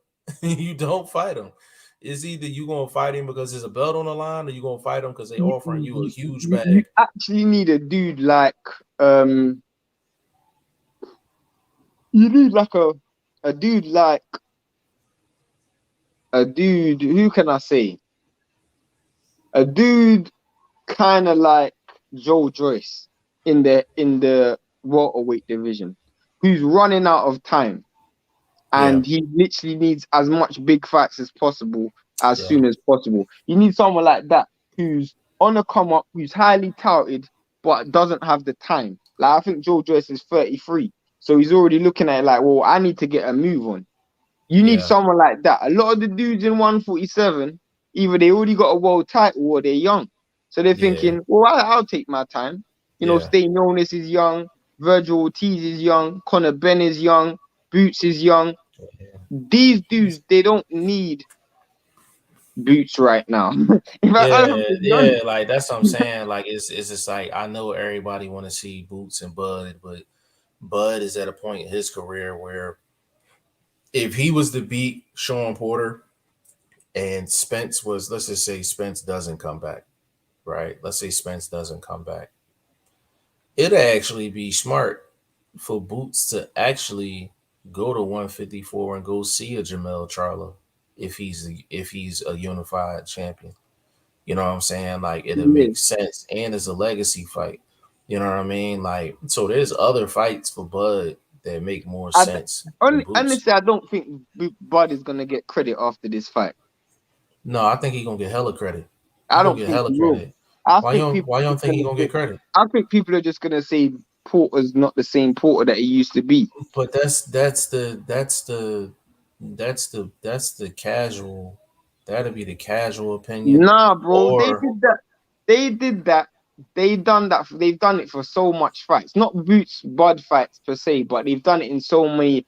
You don't fight him. It's either you gonna fight him because there's a belt on the line, or you gonna fight him because they offering you a huge You bag. actually need a dude like you need like a dude like a dude. Who can I say? A dude kind of like Joe Joyce in the welterweight division, who's running out of time, Yeah, and he literally needs as much big fights as possible as yeah, soon as possible. You need someone like that who's on a come up, who's highly touted, but doesn't have the time. Like I think Joe Joyce is 33, so he's already looking at it like, well, I need to get a move on. You need yeah, someone like that. A lot of the dudes in 147, either they already got a world title or they're young. So they're yeah, thinking, well, I'll take my time. You know, yeah. Stain Jonas is young, Virgil Ortiz is young, Conor Ben is young, Boots is young. These dudes, they don't need Boots right now. If I Yeah, have to be yeah, honest, like that's what I'm saying. Like it's just like I know everybody want to see Boots and Bud, but Bud is at a point in his career where if he was to beat Sean Porter and Spence was, let's just say Spence doesn't come back, right? Let's say Spence doesn't come back. It'd actually be smart for Boots to actually go to 154 and go see a Jamel Charlo if he's a unified champion. You know what I'm saying? Like it'll yeah. make sense, and it's a legacy fight. You know what I mean? Like so, there's other fights for Bud that make more I, sense than Boots. honestly, I don't think Bud is gonna get credit after this fight. No, I think he gonna get hella credit. He I gonna don't get think hella he will. credit. I Why you think don't people why you are don't just think he gonna gonna say. get credit? I think people are just gonna say Porter's not the same Porter that he used to be. But that's the casual. That'll be the casual opinion. Nah, bro, they Or did that. They did that. They done that. They've done it for so much fights, not Boots Bud fights per se, but they've done it in so many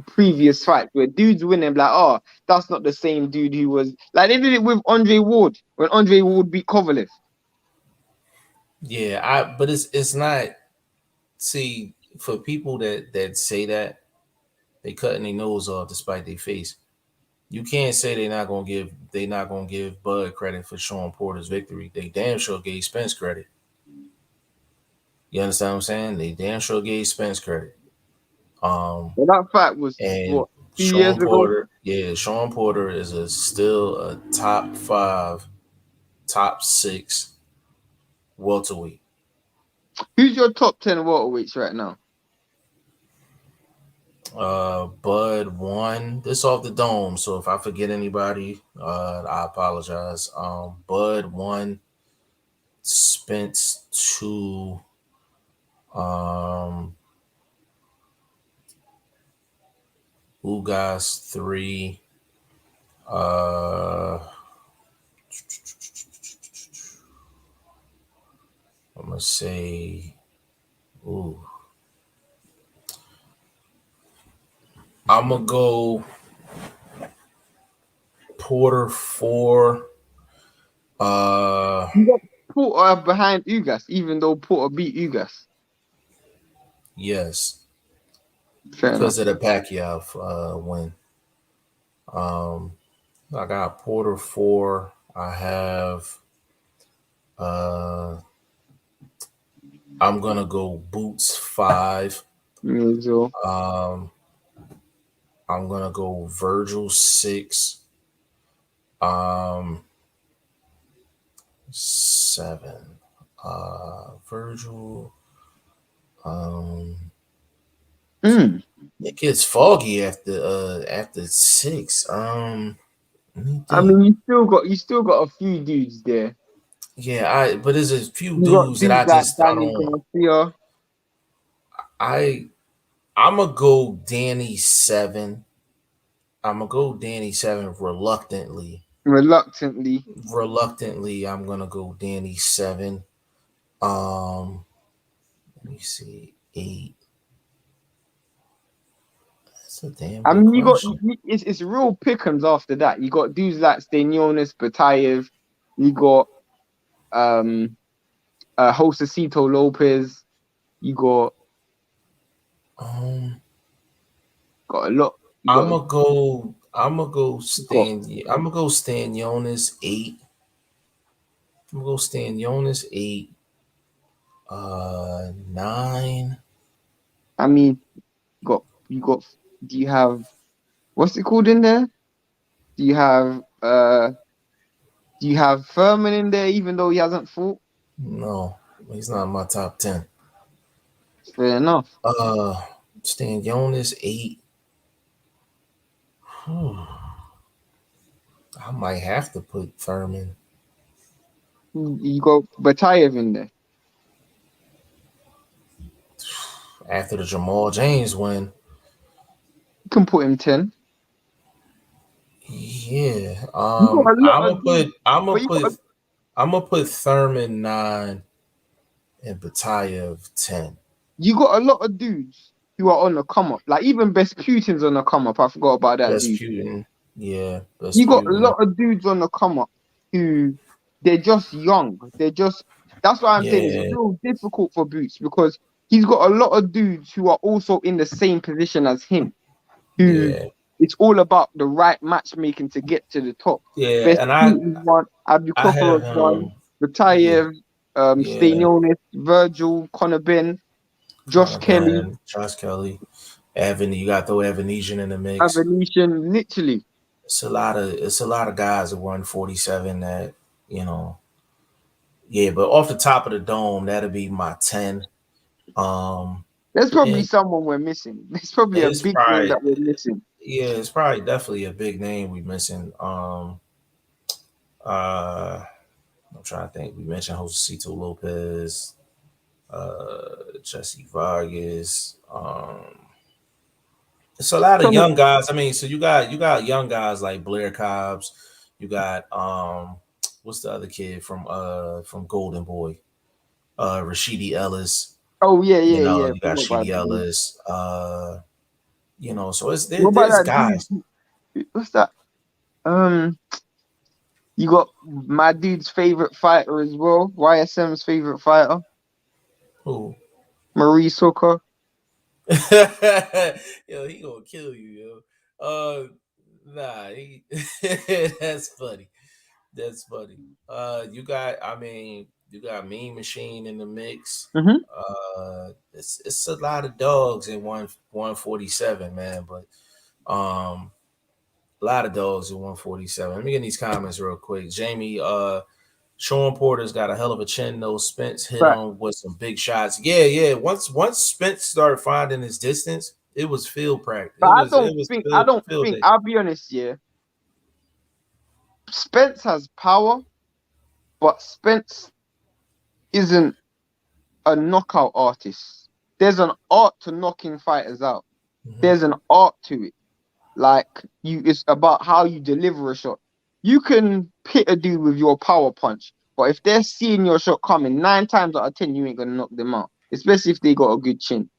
previous fights where dudes win and like, oh, that's not the same dude who was like they did it with Andre Ward when Andre Ward beat Kovalev. yeah, but it's not. See, for people that say that they cutting their nose off despite their face. You can't say they not gonna give Bud credit for Sean Porter's victory. They damn sure gave Spence credit. You understand what I'm saying? They damn sure gave Spence credit. But that fight was And what 2 years ago. Sean Porter is still a top 5, top 6 welterweight. Who's your top 10 welterweights right now? Bud won this off the dome, so if I forget anybody, I apologize. Bud won, Spence 2, um, Ugas 3, uh, I'm gonna say, ooh, I'm gonna go Porter 4. Uh, You got Porter behind Ugas, even though Porter beat Ugas. yes, Fair because enough. of the Pacquiao win. Um, I got Porter 4. I have uh I'm gonna go Boots 5. Me as well. Um, I'm gonna go Virgil 6. Um, 7. Virgil. Um, Mm. it gets foggy after 6. Let me I think. mean, you still got a few dudes there. Yeah, but there's a few You got dudes that dudes like I Danny don't. Garcia. I I'm gonna go Danny 7. I'm gonna go Danny 7 reluctantly. Reluctantly. Reluctantly, I'm gonna go Danny 7. Um, let me see, 8. That's a damn I good mean, question. it's real pickings after that. You got dudes like Stanionis, Batayev. You got um Josecito Lopez. You got Um, Got a lot. I'm gonna go Got. Stan Jonas 8. I'm gonna go Stan Jonas 8. 9. I mean, you got. Do you have what's it called in there? Do you have Furman in there even though he hasn't fought? No, he's not in my top 10. Fair enough. Stan Jonas 8. I might have to put Furman. You got Batayev in there. After the Jamal James win. You can put him 10. Yeah. You got a lot of dudes, I'm but gonna put Thurman 9 and Batayev 10. you got a lot of dudes who are on the come up. Like even Best Putin's on the come up. I forgot about that dude. Putin. Yeah, You got a Putin. lot of dudes on the come up who they're just young. That's why I'm saying it's Yeah, real difficult for Boots because he's got a lot of dudes who are also in the same position as him. Who yeah, it's all about the right matchmaking to get to the top. yeah. Best And Putin one, Abdul I have Kofarov one, him. Yeah, Batayev, yeah. Stanionis, Virgil, Conor Ben, Josh Connor Kelly, Ben, Josh Kelly, Evan. You got to throw Evanesian in the mix. Avenetian, literally. It's a lot of guys that 147 that you know. Yeah, but off the top of the dome, that'll be my 10. There's probably And someone we're missing. There's probably a it's big name probably that we're missing. yeah, it's probably definitely a big name we missing. Uh, I'm trying to think. We mentioned Josecito Lopez, Jesse Vargas. It's a lot of Some young guys. I mean, so you got young guys like Blair Cobbs. You got what's the other kid from Golden Boy? Rashidi Ellis. Oh yeah, You yeah, know, yeah. you got Forgot about Rashidi that dude. Ellis. You know, so What about there's that guys. dude? What's that? Um, you got my dude's favorite fighter as well. YSM's favorite fighter, Who? Maurice Hooker. Yo, he gonna kill you, yo. Nah, that's funny. That's funny. You got Mean Machine in the mix. Mm-hmm. It's a lot of dogs in 147, man, but a lot of dogs in 147. Let me get in these comments real quick. Jamie, Sean Porter's got a hell of a chin though. Spence hit But him with some big shots. Yeah, yeah. Once Spence started finding his distance, it was field practice. but It was I don't field think day. I'll be honest, yeah. Spence has power, but Spence isn't a knockout artist. There's an art to knocking fighters out. Mm-hmm. There's an art to it. Like it's about how you deliver a shot. You can pit a dude with your power punch, but if they're seeing your shot coming, 9 times out of 10, you ain't gonna knock them out. Especially if they got a good chin.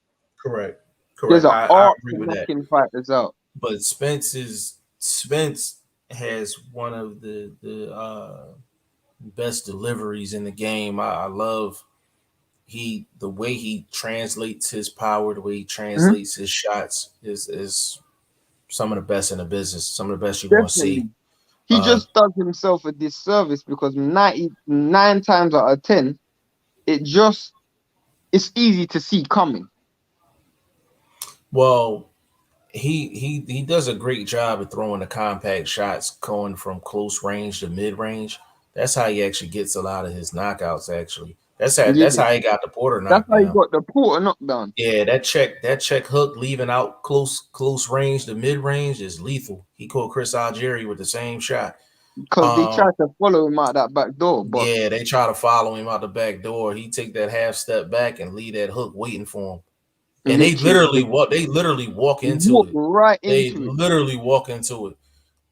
Correct. There's Correct. an I art agree to with that. knocking fighters out. But Spence has one of the best deliveries in the game. I love the way he translates his power, the way he translates his shots is some of the best in the business, some of the best you're going to see. Definitely. He just does himself a disservice because 99 times out of 10, it's easy to see coming. Well, he does a great job of throwing the compact shots going from close range to mid range. That's how he actually gets a lot of his knockouts. Actually, that's how he got the Porter That's how he knockdown. got the Porter knockdown. Yeah, that check hook leaving out close range to mid range is lethal. He caught Chris Algieri with the same shot. Because they tried to follow him out that back door. But Yeah, they try to follow him out the back door. He take that half step back and leave that hook waiting for him. And they literally walk into it. Right They into it. literally walk into it.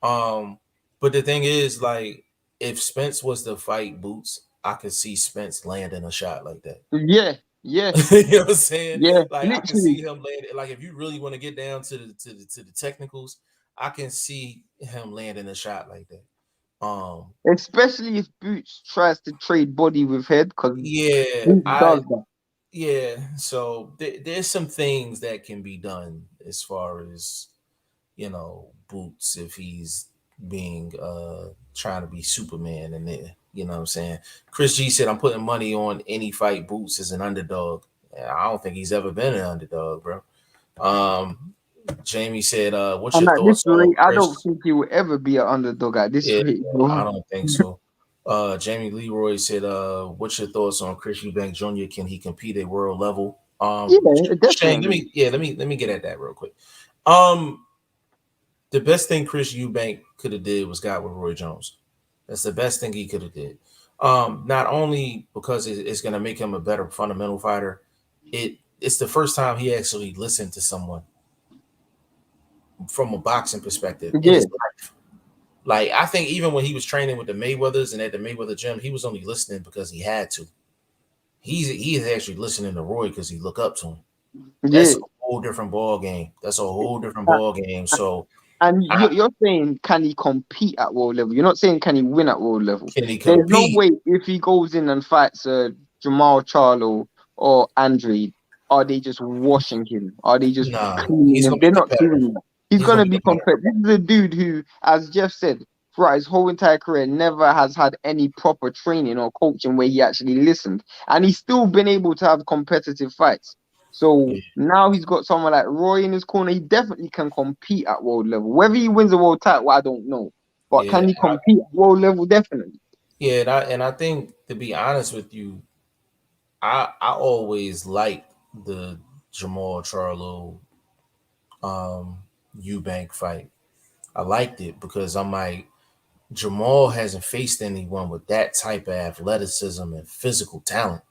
But the thing is, like, if Spence was to fight Boots, I could see Spence landing a shot like that. Yeah, yeah. You know what I'm saying? Yeah, like literally. I can see him landing. Like if you really want to get down to the technicals, I can see him landing a shot like that. Especially if Boots tries to trade body with head, because Yeah, Boots does that. Yeah, so there's some things that can be done as far as Boots if he's being trying to be Superman in there. You know what I'm saying? Chris G said I'm putting money on any fight Boots is an underdog. I don't think he's ever been an underdog, bro. Jamie said, what's And your at this thoughts on rate, I don't Chris? think he will ever be an underdog at this Yeah, rate, I bro. don't think so. Jamie Leroy said, what's your thoughts on Chris Eubank Jr.? Can he compete at world level? Yeah, Shane, definitely. let me get at that real quick. Um, the best thing Chris Eubank could have did was got with Roy Jones. That's the best thing he could have did. Not only because it's going to make him a better fundamental fighter, it's the first time he actually listened to someone from a boxing perspective in Yeah, his life. Like I think even when he was training with the Mayweathers and at the Mayweather gym, he was only listening because he had to. He is actually listening to Roy because he look up to him. That's yeah. a whole different ball game. That's a whole different ball game. So And I, you're saying, can he compete at world level? You're not saying, can he win at world level? can he There's no compete? way if he goes in and fights Jamal Charlo or Andre, are they just washing him? Are they just Nah, cleaning he's him? gonna be They're not competitive. doing that. He's He's going gonna to be be competitive. competitive. This is a dude who, as Jeff said, throughout his whole entire career, never has had any proper training or coaching where he actually listened. And he's still been able to have competitive fights. So Yeah, now he's got someone like Roy in his corner. He definitely can compete at world level. Whether he wins a world title, I don't know. But yeah, can he compete at world level? Definitely. yeah. And I think to be honest with you, I always liked the Jamal Charlo Eubank fight. I liked it because I'm like Jamal hasn't faced anyone with that type of athleticism and physical talent.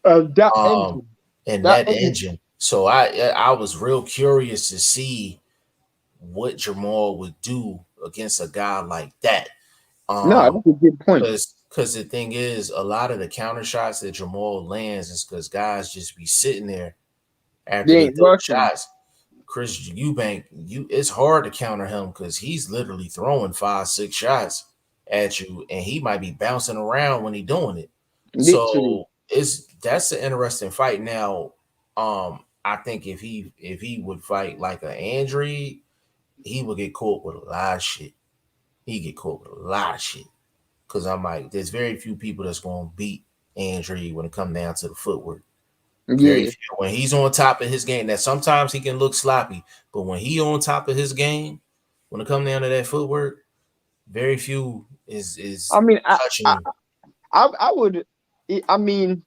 That Um, engine. and That that engine. engine. So I was real curious to see what Jamal would do against a guy like that. No, Um, that's a good point. because the thing is, a lot of the counter shots that Jamal lands is because guys just be sitting there after They they ain't throw the working. shots. Chris Eubank, it's hard to counter him because he's literally throwing 5, 6 shots at you, and he might be bouncing around when he's doing it. Literally. So that's an interesting fight. Now, I think if he would fight like an Andre, he would get caught with a lot of shit. He get caught with a lot of shit because I'm like, there's very few people that's gonna beat Andre when it comes down to the footwork. Very Yeah. few. When he's on top of his game, that sometimes he can look sloppy, but when he on top of his game, when it comes down to that footwork, very few is I mean, touching I, you. I would. I mean,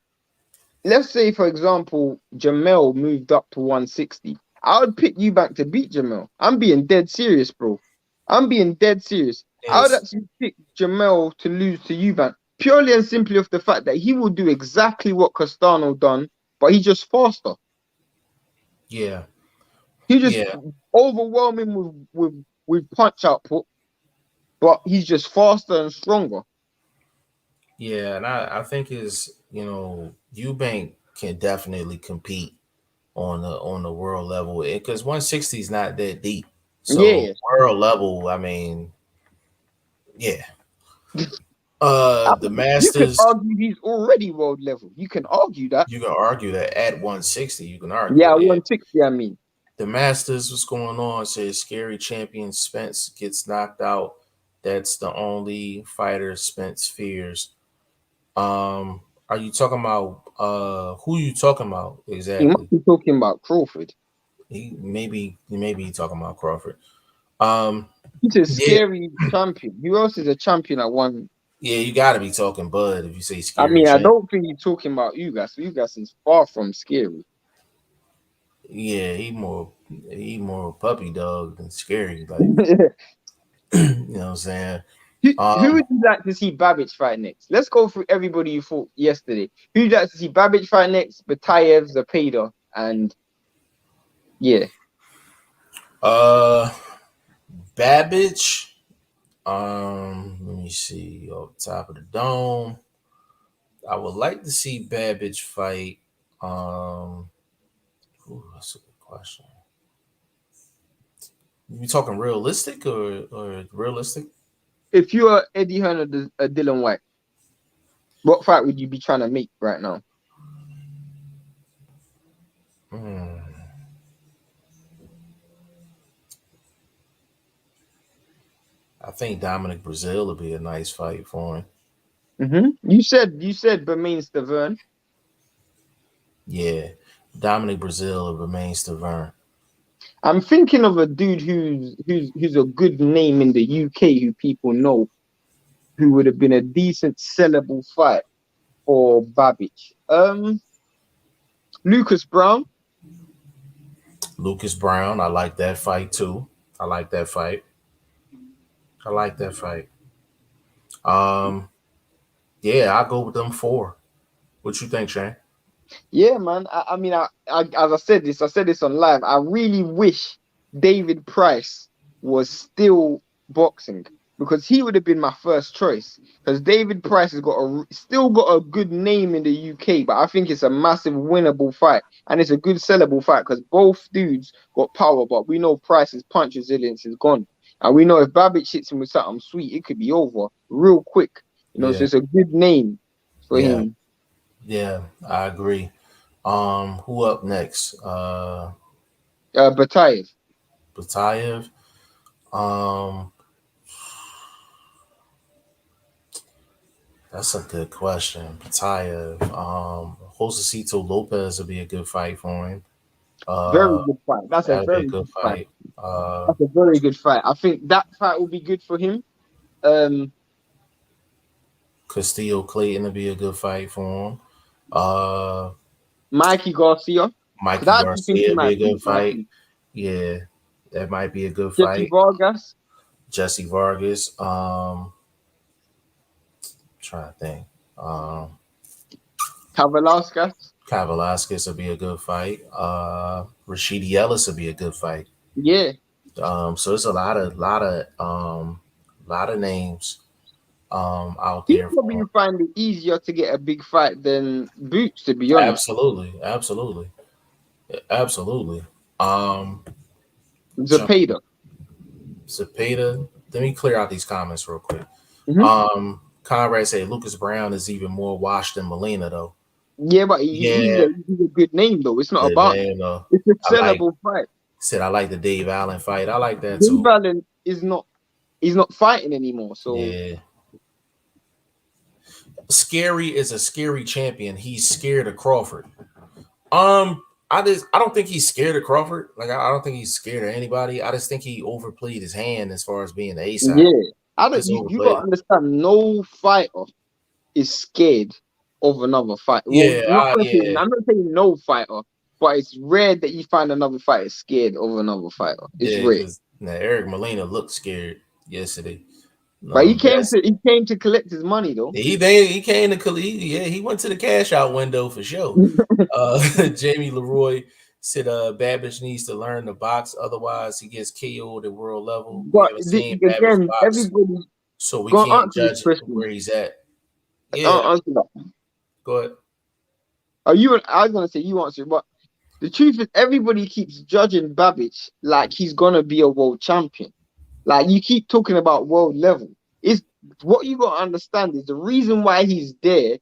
let's say, for example, Jamel moved up to 160. I would pick you back to beat Jamel. I'm being dead serious, bro. I'm being dead serious. I would Is actually pick Jamel to lose to Eubank purely and simply of the fact that he will do exactly what Castano done, but he's just faster. yeah, He just yeah, overwhelming with punch output, but he's just faster and stronger. yeah, and I think is Eubank can definitely compete on the world level because 160 is not that deep. So Yeah, world level, I mean, yeah. The you could Masters, argue he's already world level. You can argue that. you can argue that at 160, you can argue Yeah, that. Yeah. 160. I mean, The Masters, what's going on? Says scary champion Spence gets knocked out. That's the only fighter Spence fears. Are you talking about who you talking about he must exactly? be talking about Crawford. He maybe talking about Crawford. Um, He's a yeah, scary champion. Who else is a champion at one? yeah, you got to be talking Bud if you say I scary mean, I champ. don't think he's talking about Ugas. Ugas is far from scary. Yeah, he more puppy dog than scary. Like you know what I'm saying. Who Um, would you like to see Babic fight next? Let's go through everybody you fought yesterday. Who would you like to see Babic fight next? Batayev, Zepeda, and yeah. uh, Babic. Let me see. Off the top of the dome, I would like to see Babbage fight. Um, that's a good question. You talking realistic or realistic? If you're Eddie Hearn or Dylan White, what fight would you be trying to make right now? Hmm. I think Dominic Brazil would be a nice fight for him. You said Bermain Stavern. Yeah, Dominic Brazil remains to Vern. I'm thinking of a dude who's a good name in the UK who people know, who would have been a decent sellable fight for Babic. Lucas Brown. Lucas Brown, I like that fight too. I like that fight. I like that fight. Um, yeah, I'll go with them four. What you think, Shane? Yeah, man. I mean, as I said this on live. I really wish David Price was still boxing because he would have been my first choice. Because David Price has still got a good name in the UK, but I think it's a massive winnable fight and it's a good sellable fight because both dudes got power, but we know Price's punch resilience is gone, and we know if Babic hits him with something sweet, it could be over real quick. So Yeah, it's a good name for yeah, him. yeah. I agree. Who up next? Batayev. Batayev. Um, that's a good question. Batayev. Josecito Lopez would be a good fight for him. Very Uh, good fight. That's a that'd be a very good good fight. fight. That's a very good fight. I think that fight will be good for him. Um, Castillo Clayton would be a good fight for him. Uh, Mikey Garcia, because Mikey I actually think he Garcia would be a might beat good fight. Mikey. Yeah, that might be a good Jesse fight. Vargas, Jesse Vargas. Trying to think. Kavalauskas. Kai Velasquez would be a good fight. Rashidi Ellis would be a good fight. Yeah, So it's a lot of names out he there probably for him. find it easier to get a big fight than Boots, to be honest. Absolutely, absolutely, absolutely. Um, jump Zepeda. Zepeda. Let me clear out these comments real quick. Hmm. Conrad said Lucas Brown is even more washed than Molina though. Yeah, but Yeah, he's a good name though. It's not good about that. name though. It's I a like sellable fight. said I like the Dave Allen fight. I like that Dave too. Allen is not. He's not fighting anymore. So Yeah. Scary is a scary champion. He's scared of Crawford. I don't think he's scared of Crawford. Like I don't think he's scared of anybody. I just think he overplayed his hand as far as being the A side. yeah, I don't. Just You got overplayed to it. understand. No fighter is scared of another fight. Well, Yeah, yeah, I'm not saying no fighter, but it's rare that you find another fighter scared of another fighter. It's yeah. rare. Because Eric Molina looked scared yesterday. But Yes, he came to collect his money though. he came to yeah, he went to the cash out window for sure. Jamie Leroy said Babic needs to learn to box, otherwise he gets KO'd at world level. We But haven't seen Babic again, box, everybody so we go and can't answer this judge question. where he's at. Yeah, Answer that. go ahead. I was gonna say you answer it, but the truth is everybody keeps judging Babic like he's gonna be a world champion. Like you keep talking about world level. Is what you gotta understand is the reason why he's there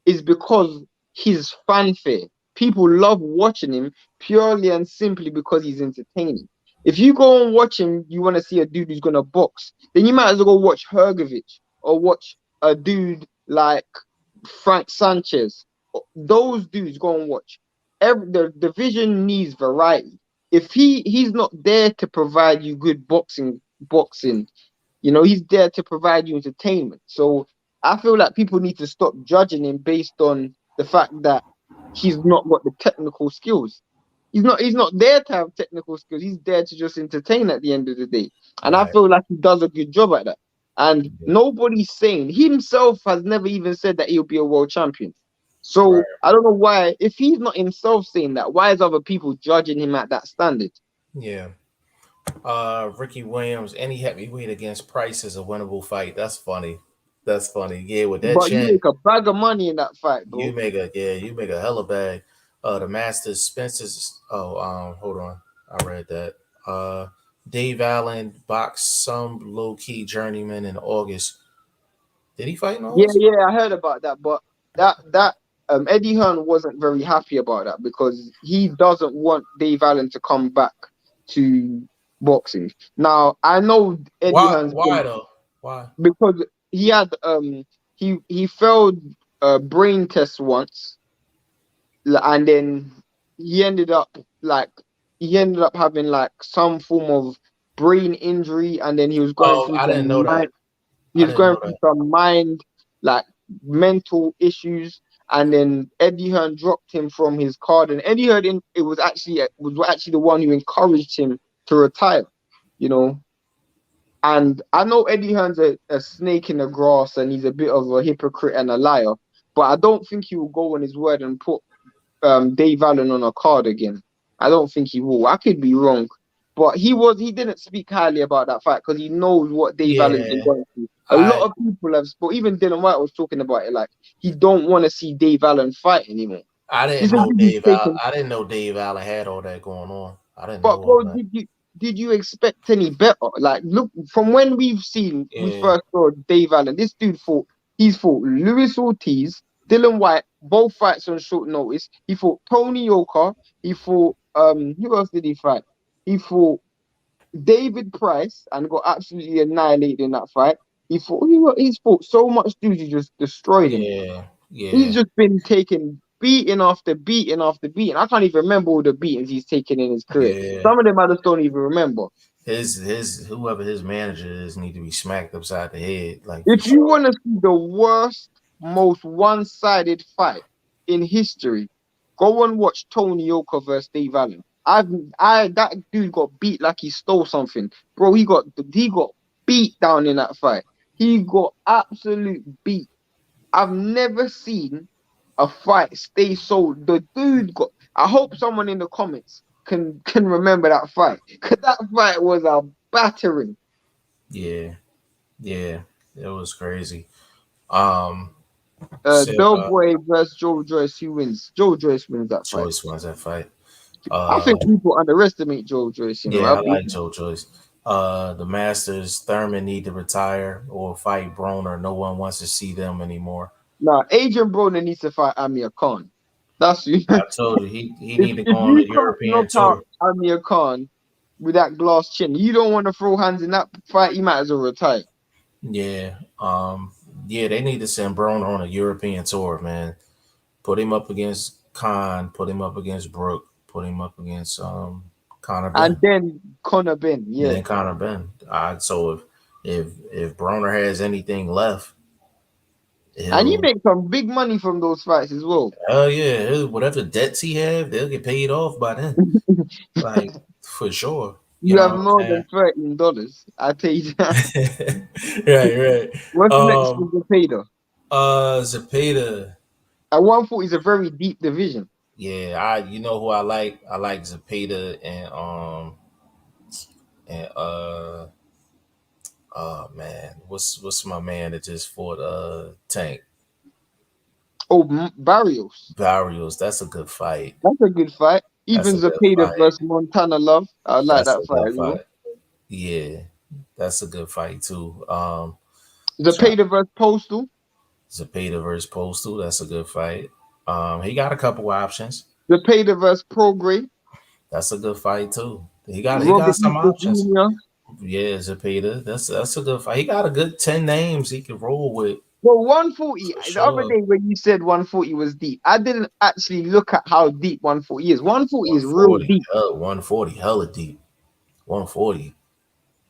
is because his fanfare. People love watching him purely and simply because he's entertaining. If you go and watch him, you want to see a dude who's gonna box, then you might as well go watch Hergovich or watch a dude like Frank Sanchez. Those dudes go and watch. The division needs variety. If he's not there to provide you good boxing, he's there to provide you entertainment. So I feel like people need to stop judging him based on the fact that he's not got the technical skills. He's not there to have technical skills. He's there to just entertain at the end of the day. And I Right. feel like he does a good job at that. And nobody's saying himself has never even said that he'll be a world champion. Right. So I don't know why, if he's not himself saying that, why is other people judging him at that standard? Yeah. Ricky Williams, any heavyweight against Price is a winnable fight. That's funny. That's funny. Yeah, with that But you chin, make a bag of money in that fight, bro. you make a hella bag. The Masters Spence's hold on. I read that. Dave Allen boxed some low key journeyman in August. Did he fight in Yeah, August? yeah, I heard about that, but that Eddie Hearn wasn't very happy about that because he doesn't want Dave Allen to come back to boxing. Now I know Eddie Hearn's Why though? Why? because he had he failed brain tests once, and then he ended up like having like some form of brain injury, and then he was going Oh, through I didn't know some that. mind, he I was didn't going know through that. some mind like mental issues, and then Eddie Hearn dropped him from his card, and Eddie Hearn it was actually the one who encouraged him to retire, you know. And I know Eddie Hearn's a snake in the grass, and he's a bit of a hypocrite and a liar, but I don't think he will go on his word and put Dave Allen on a card again. I don't think he will. I could be wrong, but he didn't speak highly about that fight because he knows what Dave Allen's been Yeah, going through. A lot I of people have spoken. Even Dylan White was talking about it. Like he don't want to see Dave Allen fight anymore. I He didn't said, know "Did you taken?" I didn't know Dave Allen had all that going on. I didn't know But all bro, that. did you expect any better? Like, look from when we Yeah, first saw Dave Allen. This dude fought Luis Ortiz, Dylan White, both fights on short notice. He fought Tony Yoka. He fought who else did he fight? He fought David Price and got absolutely annihilated in that fight. He's fought so much dudes who just destroyed him. yeah, He's yeah, just been taking beating after beating after beating. I can't even remember all the beatings he's taken in his career. yeah. Some of them I just don't even remember. His whoever his manager is need to be smacked upside the head, like for If you sure. want to see the worst, most one-sided fight in history, go and watch Tony Yoka versus Dave Allen. That dude got beat like he stole something, bro. He got beat down in that fight. He got absolute beat. I've never seen a fight stay so. The dude got. I hope someone in the comments can remember that fight because that fight was a battering. Yeah, yeah, it was crazy. Um, uh, Doughboy versus Joe Joyce. Who wins? Joe Joyce wins that fight. Joyce wins that fight. I Uh, think people underestimate Joe Joyce. yeah, I like Joe Joyce. The Masters, Thurman need to retire or fight Broner. No one wants to see them anymore. Nah, Adrian Broner needs to fight Amir Khan. That's who. I told you he if need to go if on you a can't European knock out tour. Amir Khan with that glass chin, you don't want to throw hands in that fight. You might as well retire. Yeah. Yeah, they need to send Broner on a European tour, man. Put him up against Khan, put him up against Brook, put him up against Connor And Ben. then Conor Ben, And yeah. then Connor Ben. So if Broner has anything left, And you he'll make some big money from those fights as well. hell yeah, whatever debts he have, they'll get paid off by then. Like for sure. You You know have what more I'm than $13. I tell you that. saying? Right, right. What's next for Zepeda? Zepeda. At 140 is a very deep division. Yeah, you know who I like? I like Zepeda and oh man, what's my man that just fought Tank? Oh, Barrios. Barrios. That's a good fight. That's a good fight. That's Even a good Zepeda fight. versus Montana Love. I like That's that a fight good as well. fight. Yeah, that's a good fight too. Try Zepeda versus Postal. Zepeda versus Postal. That's a good fight. He got a couple options. Zepeda versus Prograde. That's a good fight too. He Robert got some Easter options. Jr. Yeah, Zepeda. That's a good fight. He got a good 10 names he can roll with Well, 140. for The other sure. day when you said 140 was deep, I didn't actually look at how deep 140 is. 140 is real 140, deep. 140, hella deep. 140,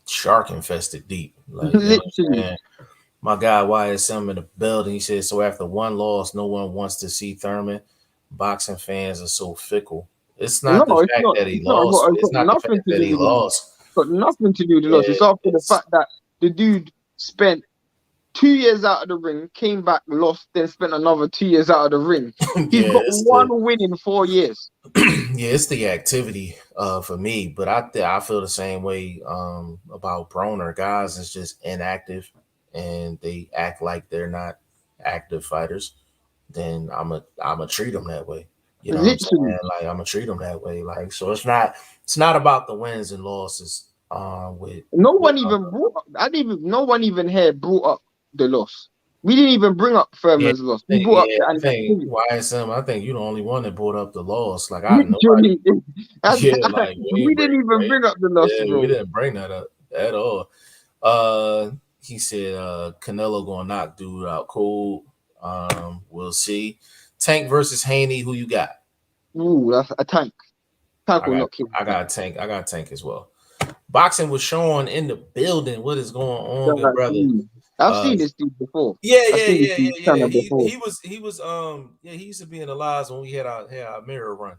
shark infested deep. Like, you know what I'm Literally. saying? My guy YSM in the building, he said, so after one loss, no one wants to see Thurman. Boxing fans are so fickle. It's not the No, it's fact not. that he It's not. lost. It's It's got not the nothing fact to that do he with it. lost. Got nothing to do with the loss. Yeah, It's after the it's fact that the dude spent 2 years out of the ring, came back, lost, then spent another 2 years out of the ring. He's yeah, got it's one the win in 4 years. yeah, it's the activity for me. But I feel the same way about Broner. Guys is just inactive and they act like they're not active fighters. Then I'm a treat them that way. You know what I'm Literally. saying? Like I'm gonna treat them that way. Like so, it's not about the wins and losses. With No one even brought up, I didn't even, no one even here brought up the loss. We didn't even bring up Yeah, Furman's loss. We brought up the I think activity. YSM. I think you're the only one that brought up the loss. Like nobody. Literally, Yeah, like we didn't even bring up the loss, yeah, we bro. didn't bring that up at all. He said Canelo gonna knock dude out cold. We'll see. Tank versus Haney. Who you got? Ooh, that's a Tank. Tank will knock him. I got Tank. I got Tank as well. Boxing with Sean in the building. What is going on, good brother? I've seen this dude before. Yeah. Before. He was he used to be in the lives when we had our mirror run.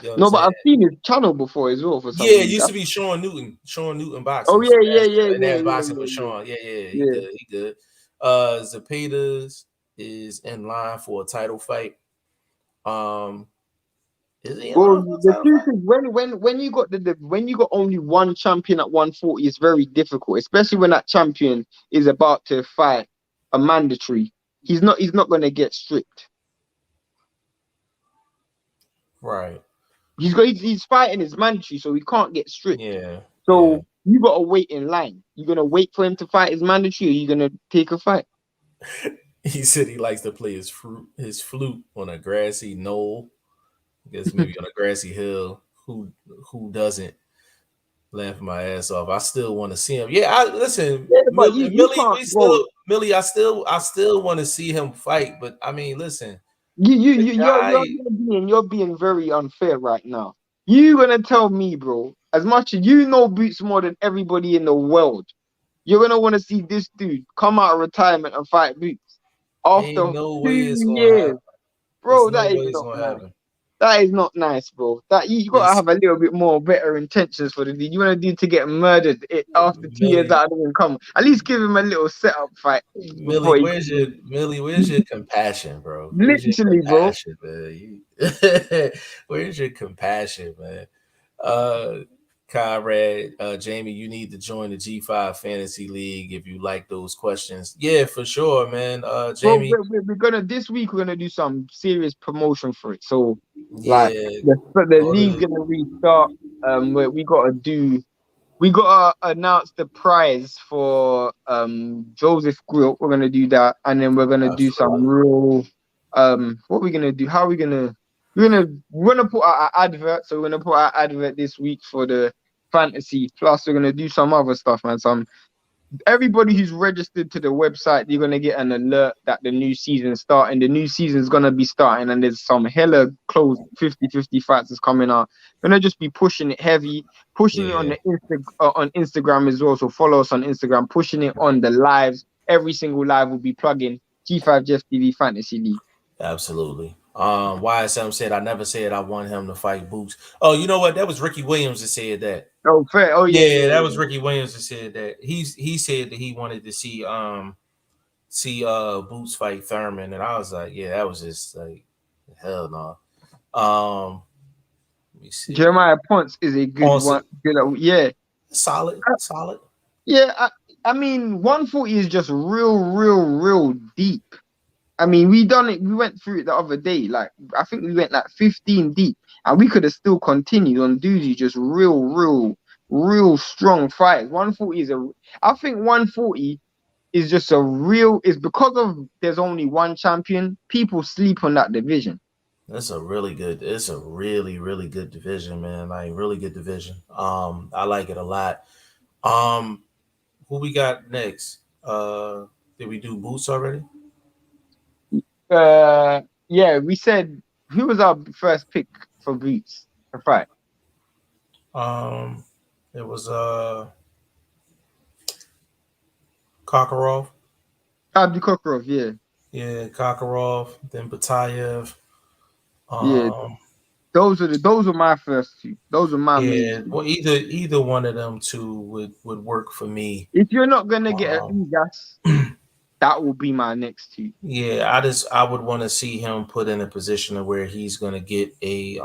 You know No, but I've seen his channel before as well for some reason. It used to be Sean Newton boxing. Oh yeah. And that's boxing with Sean. Yeah, he good. Zepeda's is in line for a title fight. Is he in line for a the title truth fight? is when you got only one champion at 140, it's very difficult, especially when that champion is about to fight a mandatory. He's not gonna get stripped. Right. He's fighting his mandatory, so he can't get stripped. Yeah. So you gotta wait in line. You're gonna wait for him to fight his mandatory, or you're gonna take a fight. He said he likes to play his flute on a grassy knoll. I guess maybe on a grassy hill. Who doesn't? Laugh my ass off. I still want to see him. Yeah, listen, but you can't go. Millie, I still want to see him fight. But I mean, listen, You're being very unfair right now. You gonna tell me, bro, as much as you know Boots more than everybody in the world, you're gonna want to see this dude come out of retirement and fight Boots after ain't no 2 way it's gonna years, happen. bro. That is not nice. That is not nice, bro. That you gotta have a little bit more better intentions for the dude. You want a dude to get murdered after 2 years out of the come. At least give him a little setup fight. Millie, where's your compassion, bro? Literally, bro. Where's your compassion, man? Conrad, Jamie, you need to join the G5 Fantasy League if you like those questions. Yeah, for sure, man. Jamie, we're gonna this week we're gonna do some serious promotion for it. So yeah, the league's gonna restart. We gotta announce the prize for Joseph Grill. We're gonna do that, and then we're gonna do some real what we're gonna do. How are we gonna we're gonna put out our advert. So we're gonna put our advert this week for the fantasy. Plus we're gonna do some other stuff, man. Everybody who's registered to the website, you're gonna get an alert that the new season's starting. The new season's gonna be starting, and there's some hella close 50-50 fights that's coming out. Gonna just be pushing it heavy, pushing it on the on Instagram as well. So follow us on Instagram, pushing it on the lives. Every single live will be plugging G5JeffTv Fantasy League. Absolutely. YSM said I never said I want him to fight Boots. Oh, you know what? That was Ricky Williams that said that. Oh, fair. Oh yeah. That was Ricky Williams that said that. He said that he wanted to see Boots fight Thurman, and I was like, yeah, that was just like hell no. Let me see. Jeremiah Ponce is a good one. Yeah. Solid. Yeah, I mean 140 is just real deep. I mean, we went through it the other day. Like, I think we went like 15 deep, and we could have still continued on dudes who just real strong fighters. 140 I think 140 is just it's because of there's only one champion. People sleep on that division. It's a really good division, man. Like, really good division. I like it a lot. Who we got next? Did we do Boots already? Yeah, we said who was our first pick for Boots to fight? It was Kakarov. Abdi Kokorov, yeah. Yeah, Kakarov, then Batayev. Yeah. Those are my first two. Those are my main two. Well, either one of them two would work for me. If you're not gonna get a Vegas, that will be my next two. Yeah, I would want to see him put in a position of where he's gonna get a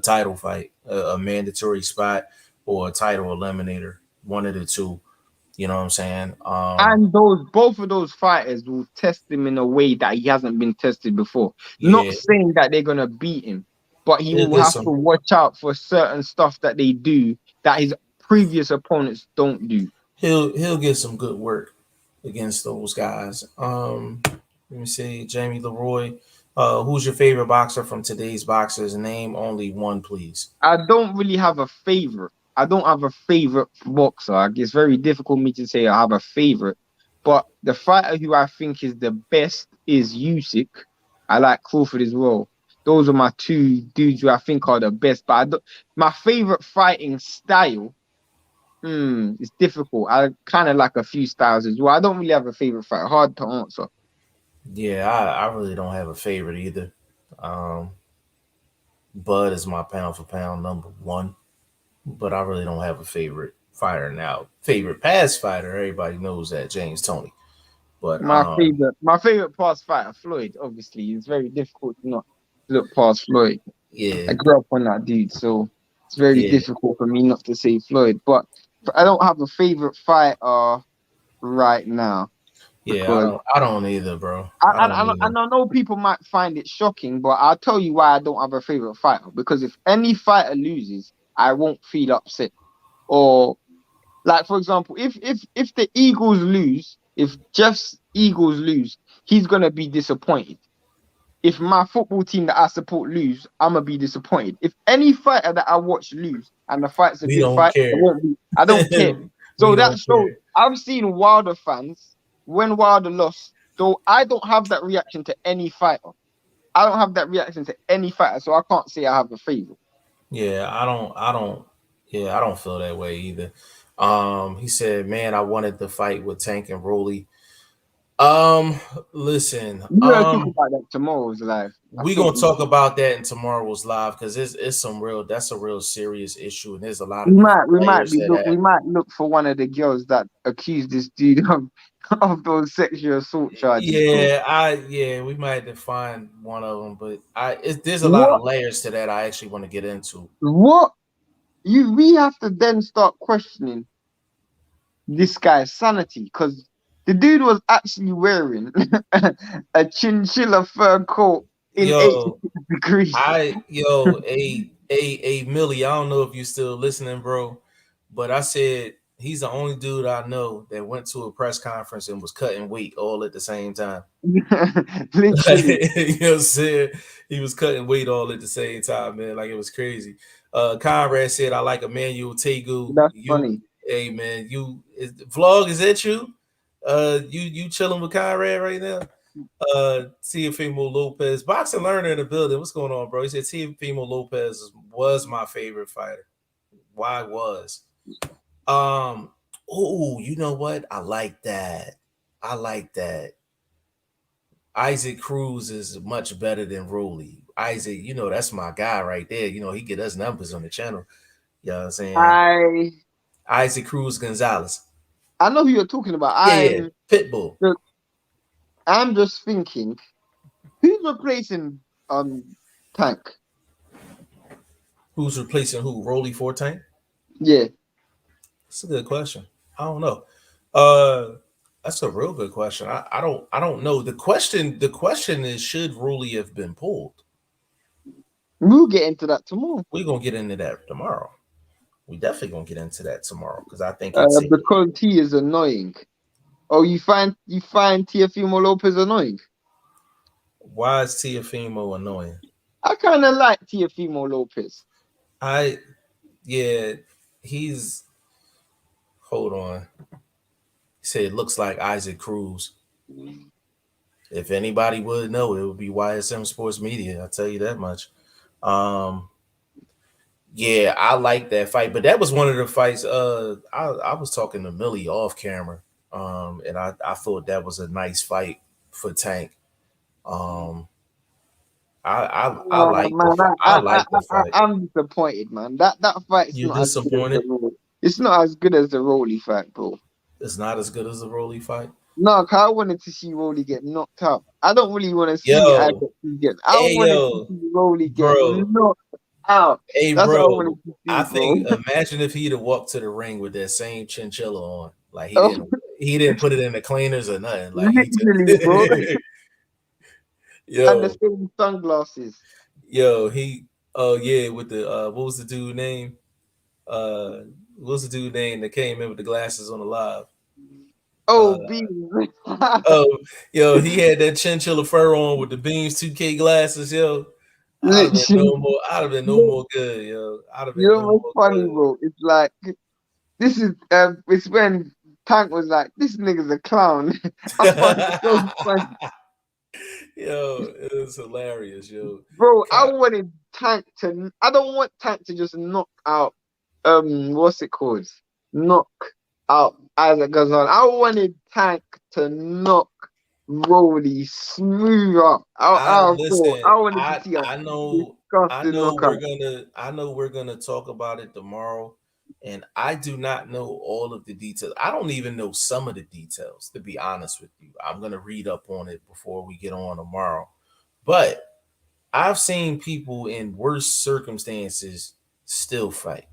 title fight, a mandatory spot, or a title eliminator. One of the two. You know what I'm saying? And both of those fighters will test him in a way that he hasn't been tested before. Yeah. Not saying that they're gonna beat him, but he will have to watch out for certain stuff that they do that his previous opponents don't do. He'll get some good work. against those guys. Let me see, Jamie Leroy. Who's your favorite boxer from today's boxers? Name only one, please. I don't really have a favorite. I don't have a favorite boxer. Like, it's very difficult for me to say I have a favorite. But the fighter who I think is the best is Usyk. I like Crawford as well. Those are my two dudes who I think are the best. But my favorite fighting style, it's difficult. I kind of like a few styles as well. I don't really have a favorite fighter. Hard to answer. Yeah, I really don't have a favorite either. Um, Bud is my pound for pound number one, but I really don't have a favorite fighter now. Favorite past fighter, everybody knows that, James Tony. But My favorite past fighter, Floyd. Obviously, it's very difficult to not look past Floyd. I yeah, grew up on that dude, so it's very yeah, difficult for me not to say Floyd. But I don't have a favorite fighter right now yeah. because I don't either, bro. I don't I either. know people might find it shocking, but I'll tell you why I don't have a favorite fighter. Because if any fighter loses, I won't feel upset. Or like, for example, if the Eagles lose, if Jeff's Eagles lose, he's gonna be disappointed. If my football team that I support lose, I'm gonna be disappointed. If any fighter that I watch lose and the fight's a We good don't fight, I care. won't be. I don't care. We So don't that's so care. I've seen Wilder fans when Wilder lost. So I don't have that reaction to any fighter. I don't have that reaction to any fighter, so I can't say I have a favorite. Yeah, I don't. Yeah, I don't feel that way either. He said, "Man, I wanted to fight with Tank and Rolly." Um, Listen, We're gonna talk about that tomorrow's live. I we think gonna talk about that in tomorrow's live because it's some real that's a real serious issue, and there's a lot we of different might we might players be that look we have. might look for one of the girls that accused this dude of of those sexual assault charges. Bro. Yeah, we might define one of them, but there's a lot What of layers to that I actually want to get into. what we have to then start questioning this guy's sanity because the dude was actually wearing a chinchilla fur coat in Yo, 86 degrees. a Millie, I don't know if you still listening, bro, but I said he's the only dude I know that went to a press conference and was cutting weight all at the same time. Literally, You know what I'm saying? He was cutting weight all at the same time, man. Like it was crazy. Conrad said, I like Emmanuel Tegu. that's You, funny. hey man, vlog, is that you? You chilling with Conrad right now? Teofimo Lopez, boxing learner in the building. What's going on, bro? He said Teofimo Lopez was my favorite fighter. Why was? Oh, you know what? I like that. I like that. Isaac Cruz is much better than Rolly. Isaac, that's my guy right there. He get us numbers on the channel. You know what I'm saying? I Isaac Cruz Gonzalez. I know who you're talking about. Yeah. Pitbull. I'm just thinking, who's replacing Tank? Who's replacing who? Rolly Forte? Yeah. That's a good question. I don't know. Uh that's a real good question. I don't know. The question is, should Rolly have been pulled? We'll get into that tomorrow. We're gonna get into that tomorrow. We definitely gonna get into that tomorrow because I think it's a Because he is annoying. Oh, you find Teofimo Lopez annoying? why is Tiafimo annoying? I kind of like Teofimo Lopez. I Yeah, he's hold on. He said it looks like Isaac Cruz. If anybody would know, it would be YSM Sports Media. I'll tell you that much. Um, yeah, I like that fight, but that was one of the fights. I was talking to Millie off camera, and I thought that was a nice fight for Tank. Um, I like the Man, fight. I like the fight. I'm disappointed, man. That fight's You not as good as the disappointed? Rolly. It's not as good as the Rolly fight, bro. It's not as good as the Rolly fight. No, 'cause I wanted to see Rolly get knocked out. I don't really want to see I Yo, get. I hey wanted to yo, see Rolly get bro. knocked out. Hey, That's what I bro, wanted to I see, bro. think imagine if he'd have walked to the ring with that same chinchilla on, like he Oh, didn't he didn't put it in the cleaners or nothing. Like he literally, bro. just And the yo, same sunglasses. he oh yeah, with the what was the dude name? What was the dude name that came in with the glasses on the live? Oh, beans. Oh, yo, he had that chinchilla fur on with the Beans 2K glasses, yo. I'd have been Literally. no more. I'd have been no more good, yo. I'd have You been know no what's more funny, good. bro? It's like this is it's when Tank was like, "This nigga's a clown." I found it so funny, Yo, it was hilarious, yo. bro. I God, wanted Tank to. I don't want Tank to just knock out. What's it called? Knock out Isaac Gazan. I wanted Tank to knock Rolly smooth up. I Thought listen. I wanted to see a I disgusting know we're knockout. gonna. I know we're gonna talk about it tomorrow, and I do not know all of the details. I don't even know some of the details, to be honest with you. I'm gonna read up on it before we get on tomorrow, but I've seen people in worse circumstances still fight.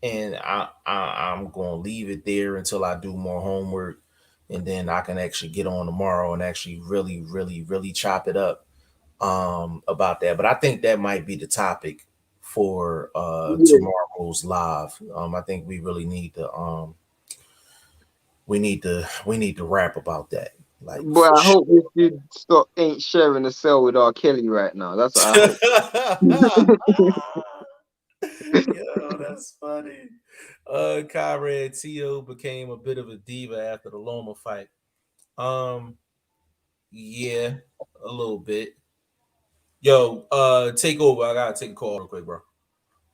And I'm gonna leave it there until I do more homework, and then I can actually get on tomorrow and actually really chop it up about that. But I think that might be the topic for Yeah. tomorrow's live. I think we really need to we need to rap about that, like But for I hope this sure. dude stop ain't sharing a cell with R. Kelly right now. That's what I hope. Yo, that's funny. Conrad T.O. became a bit of a diva after the Loma fight. Um, yeah, a little bit. Yo, take over. I gotta take a call real quick, bro.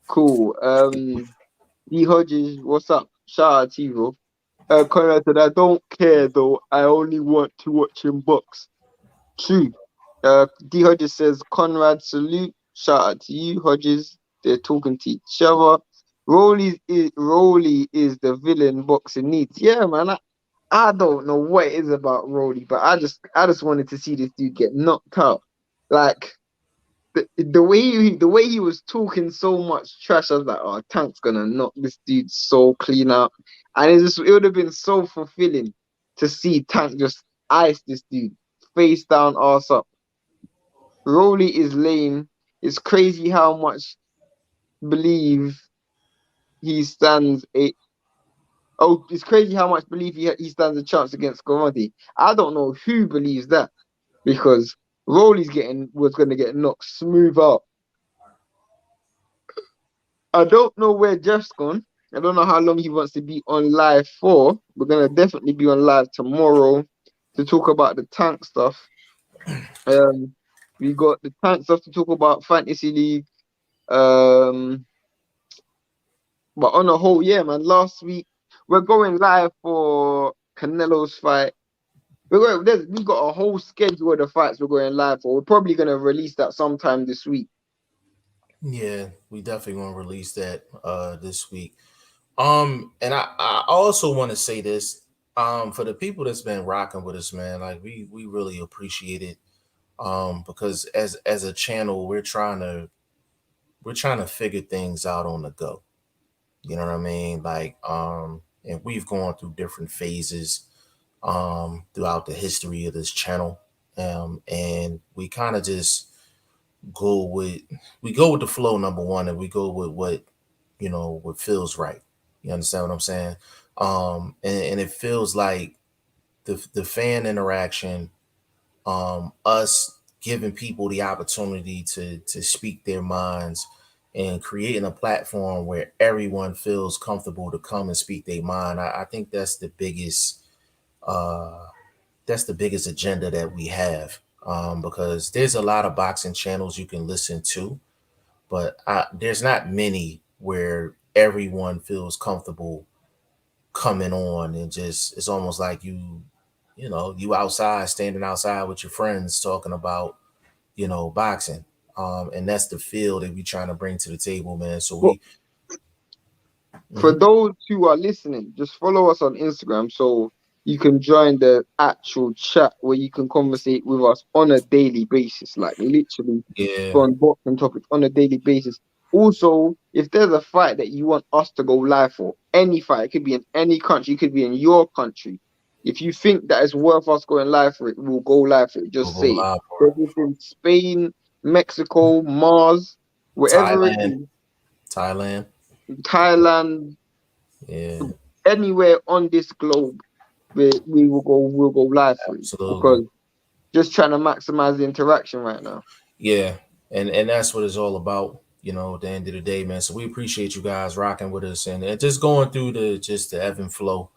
Cool. D Hodges, what's up? Shout out to you, bro. Conrad said, I don't care though. I only want to watch him box. True. D Hodges says, Conrad, salute. Shout out to you, Hodges. They're talking to each other. Rolly is the villain boxing needs. Yeah, man. I don't know what it is about Rolly, but I just wanted to see this dude get knocked out. Like the way he was talking so much trash, I was like, oh, Tank's gonna knock this dude so clean out. And it would have been so fulfilling to see Tank just ice this dude, face down, arse up. Rolly is lame. It's crazy how much believe he stands a it's crazy how much believe he stands a chance against Gormadi. I don't know who believes that because Rolly's was gonna get knocked smooth out. I don't know where Jeff's gone. I don't know how long he wants to be on live for. We're gonna definitely be on live tomorrow to talk about the tank stuff. Um, we got the tank stuff to talk about fantasy league. Um, but on the whole, yeah, man. Last week we're going live for Canelo's fight. We got a whole schedule of the fights we're going live for. We're probably gonna release that sometime this week. Yeah, we definitely gonna release that this week. And I also want to say this for the people that's been rocking with us, man. Like we really appreciate it. Because as a channel, we're trying to figure things out on the go. You know what I mean? Like and we've gone through different phases throughout the history of this channel. And we kind of just go with we go with the flow, number one, and we go with what what feels right. You understand what I'm saying? And it feels like the fan interaction, us giving people the opportunity to speak their minds and creating a platform where everyone feels comfortable to come and speak their mind. I think uh that's the biggest agenda that we have. Because there's a lot of boxing channels you can listen to, but there's not many where everyone feels comfortable coming on and just it's almost like you outside standing outside with your friends talking about boxing. And that's the feel that we trying to bring to the table, man. So But we for mhm. those who are listening, just follow us on Instagram so you can join the actual chat where you can conversate with us on a daily basis, like literally Yeah, on boxing topics on a daily basis. Also, if there's a fight that you want us to go live for, any fight, it could be in any country, it could be in your country. If you think that it's worth us going live for it, we'll go live for it. we'll Just go say it. live for Whether it. it's in Spain, Mexico, Mars, wherever it Thailand, is, Thailand. Thailand, Yeah, anywhere on this globe, we'll go live for you Absolutely. because just trying to maximize the interaction right now. Yeah. And that's what it's all about, at the end of the day, man. So we appreciate you guys rocking with us and just going through the ebb and flow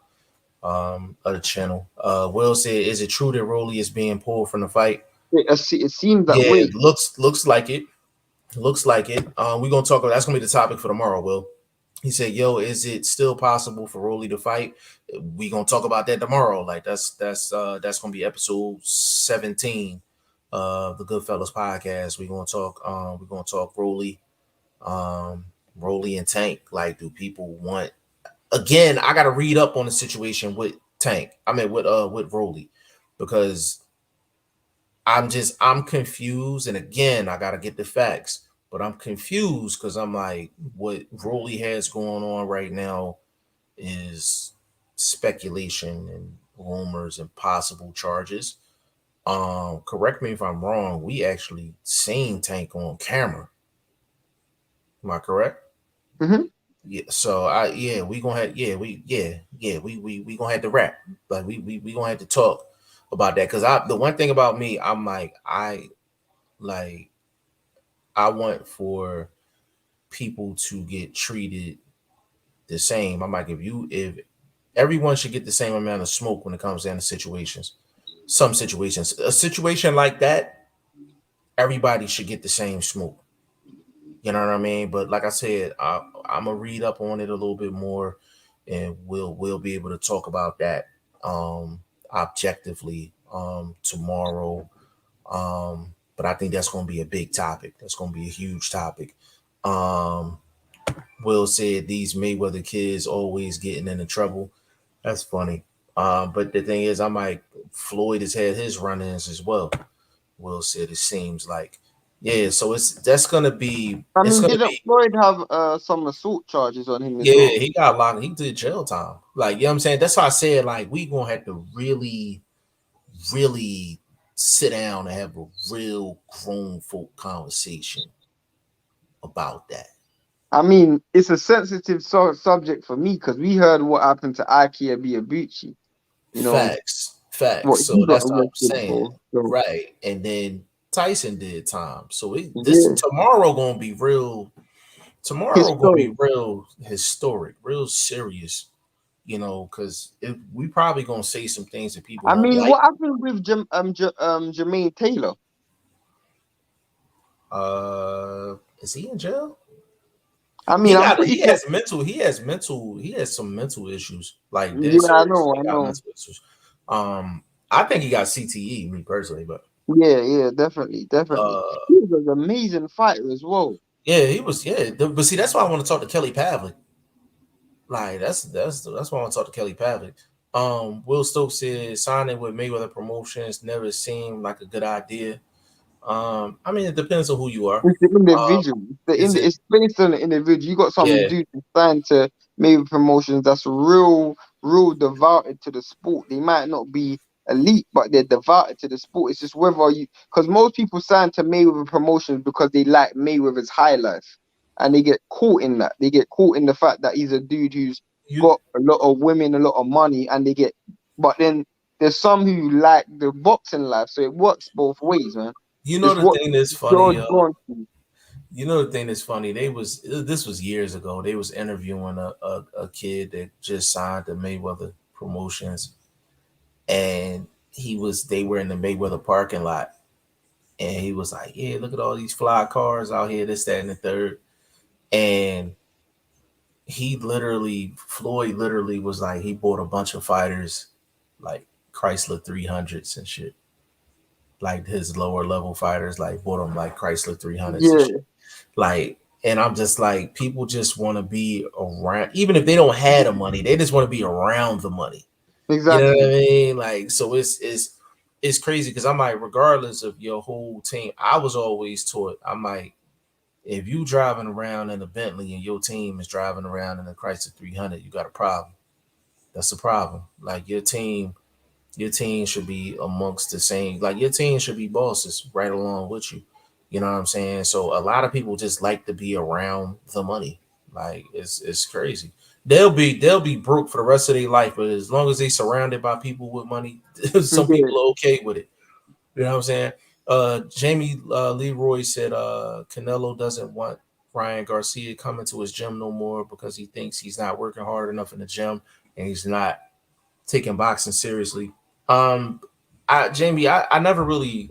of the channel. Will said, is it true that Rolly is being pulled from the fight? It seems that Yeah, way. looks like it. Looks like it. We're gonna talk about that's gonna be the topic for tomorrow, Will. He said, "Yo, is it still possible for Rolly to fight?" We gonna talk about that tomorrow. Like that's gonna be episode 17 of the Goodfellas podcast. We're gonna talk Rolly and Tank. Like, do people want again? I gotta read up on the situation with Tank. I mean with Rolly, because I'm confused. And again, I gotta get the facts, but I'm confused because I'm like, what Rolly has going on right now is speculation and rumors and possible charges. Correct me if I'm wrong. We actually seen Tank on camera. Am I correct? Hmm. Yeah. So we gonna have we gonna have to rap. Like we gonna have to talk about that, because the one thing about me, I'm like I want for people to get treated the same. I'm like, if everyone should get the same amount of smoke when it comes down to situations. Some situations, a situation like that, everybody should get the same smoke. You know what I mean? But like I said, I'm gonna read up on it a little bit more, and we'll be able to talk about that objectively tomorrow. But I think that's gonna be a big topic. That's gonna be a huge topic. Um, Will said these Mayweather kids always getting into trouble. That's funny. But the thing is, I'm like, Floyd has had his run-ins as well. Will said it seems like, yeah. So I it's mean, gonna didn't be Floyd have some assault charges on him as yeah. well? He got locked. He did jail time. Like, you know what I'm saying. That's why I said, like, we gonna have to really sit down and have a real grown folk conversation about that. I mean, it's a sensitive subject for me because we heard what happened to Ikea Biabuchi. You know Facts. what he So got that's what I'm arrested saying, for. So right? And then Tyson did time. So this yeah, tomorrow gonna be real. Tomorrow gonna be historic. real historic, real serious. Because we probably gonna say some things that people I don't mean, like. what happened with Jermaine Taylor? Is he in jail? I mean, I'm pretty sure. He has some mental issues, like dead Yeah, serious. I He got know. mental issues. I think he got CTE, me personally, but Yeah, definitely. uh He was an amazing fighter as well. yeah, he was. Yeah, but see, that's why I want to talk to Kelly Pavlik. Like, that's why I want to talk to Kelly Pavlik. Will Stokes said signing with Mayweather Promotions never seemed like a good idea. I mean, it depends on who you are. It's the Um, individual. is it? It's based on the individual. You got some Yeah, dude signed to maybe promotions that's real devoted to the sport. They might not be elite, but they're devoted to the sport. It's just whether you, because most people sign to Mayweather promotions because they like Mayweather's high life, and they get caught in that. They get caught in the fact that he's a dude who's you got a lot of women, a lot of money, and they get. But then there's some who like the boxing life, so it works both ways, man. you know It's the what thing that's funny. George Bronson. You know the thing that's funny. This was years ago. They was interviewing a kid that just signed to Mayweather Promotions, and they were in the Mayweather parking lot, and he was like, "Yeah, look at all these fly cars out here, this, that, and the third." And Floyd literally was like, he bought a bunch of fighters, like Chrysler 300s and shit, like his lower level fighters, like bought them like Chrysler 300s and shit. Yeah, Like, and I'm just like, people just want to be around, even if they don't have the money, they just want to be around the money. You know what I exactly. mean? Like, so it's crazy because I'm like, regardless of your whole team, I was always taught, I'm like, if you driving around in a Bentley and your team is driving around in a Chrysler 300, you got a problem. That's a problem. Like, your team should be amongst the same. Like, your team should be bosses right along with you. You know what I'm saying? So a lot of people just like to be around the money. Like, it's crazy. they'll be broke for the rest of their life, but as long as they surrounded by people with money, some Yeah. people are okay with it. You know what I'm saying? Jamie Leroy said Canelo doesn't want Ryan Garcia coming to his gym no more because he thinks he's not working hard enough in the gym and he's not taking boxing seriously. Jamie, I never really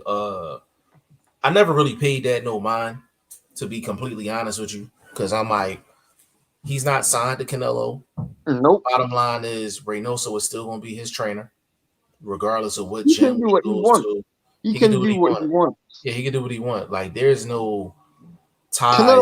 paid that no mind, to be completely honest with you, because I'm like, he's not signed to Canelo. Nope. Bottom line is Reynoso is still going to be his trainer, regardless of what He can gym do he what he goes wants. to. He He can can do what do he what he wants. wants. Yeah, he can do what he wants. Like there's no ties. Canelo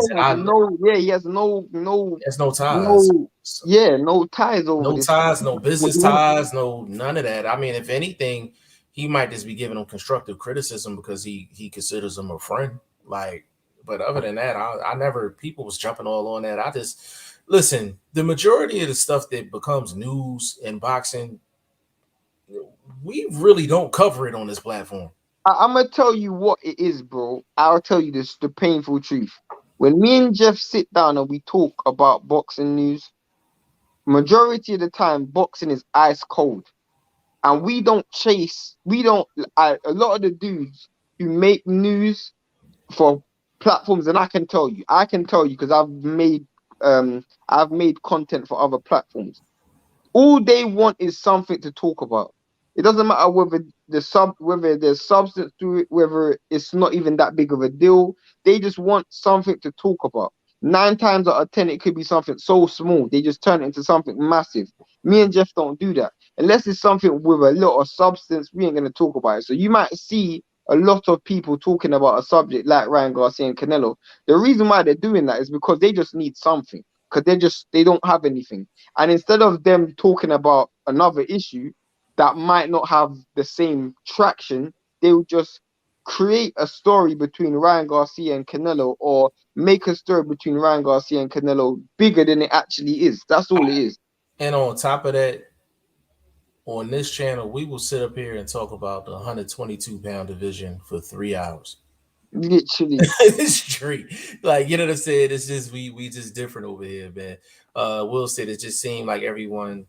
has he has There's no ties. no, yeah, no ties over No this. ties, no What business he wants. ties, no none of that. I mean, if anything, he might just be giving him constructive criticism because he considers him a friend. Like, but other than that, I never people was jumping all on that. I just listen. The majority of the stuff that becomes news in boxing, we really don't cover it on this platform. I'm gonna tell you what it is, bro. I'll tell you this, the painful truth. When me and Jeff sit down and we talk about boxing news, majority of the time, boxing is ice cold, and we don't chase. We don't. A lot of the dudes who make news for platforms, and I can tell you because I've made content for other platforms. All they want is something to talk about. It doesn't matter whether there's substance to it, whether it's not even that big of a deal. They just want something to talk about. 9 times out of 10, it could be something so small. They just turn it into something massive. Me and Jeff don't do that. Unless it's something with a lot of substance, we ain't gonna talk about it. So you might see a lot of people talking about a subject like Ryan Garcia and Canelo. The reason why they're doing that is because they just need something. Because they don't have anything. And instead of them talking about another issue that might not have the same traction, they will just create a story between Ryan Garcia and Canelo, or make a story between Ryan Garcia and Canelo bigger than it actually is. That's all it is. And on top of that, on this channel, we will sit up here and talk about the 122-pound division for 3 hours. Literally. Straight. Like, you know what I'm saying? It's just we just different over here, man. Will said it just seemed like everyone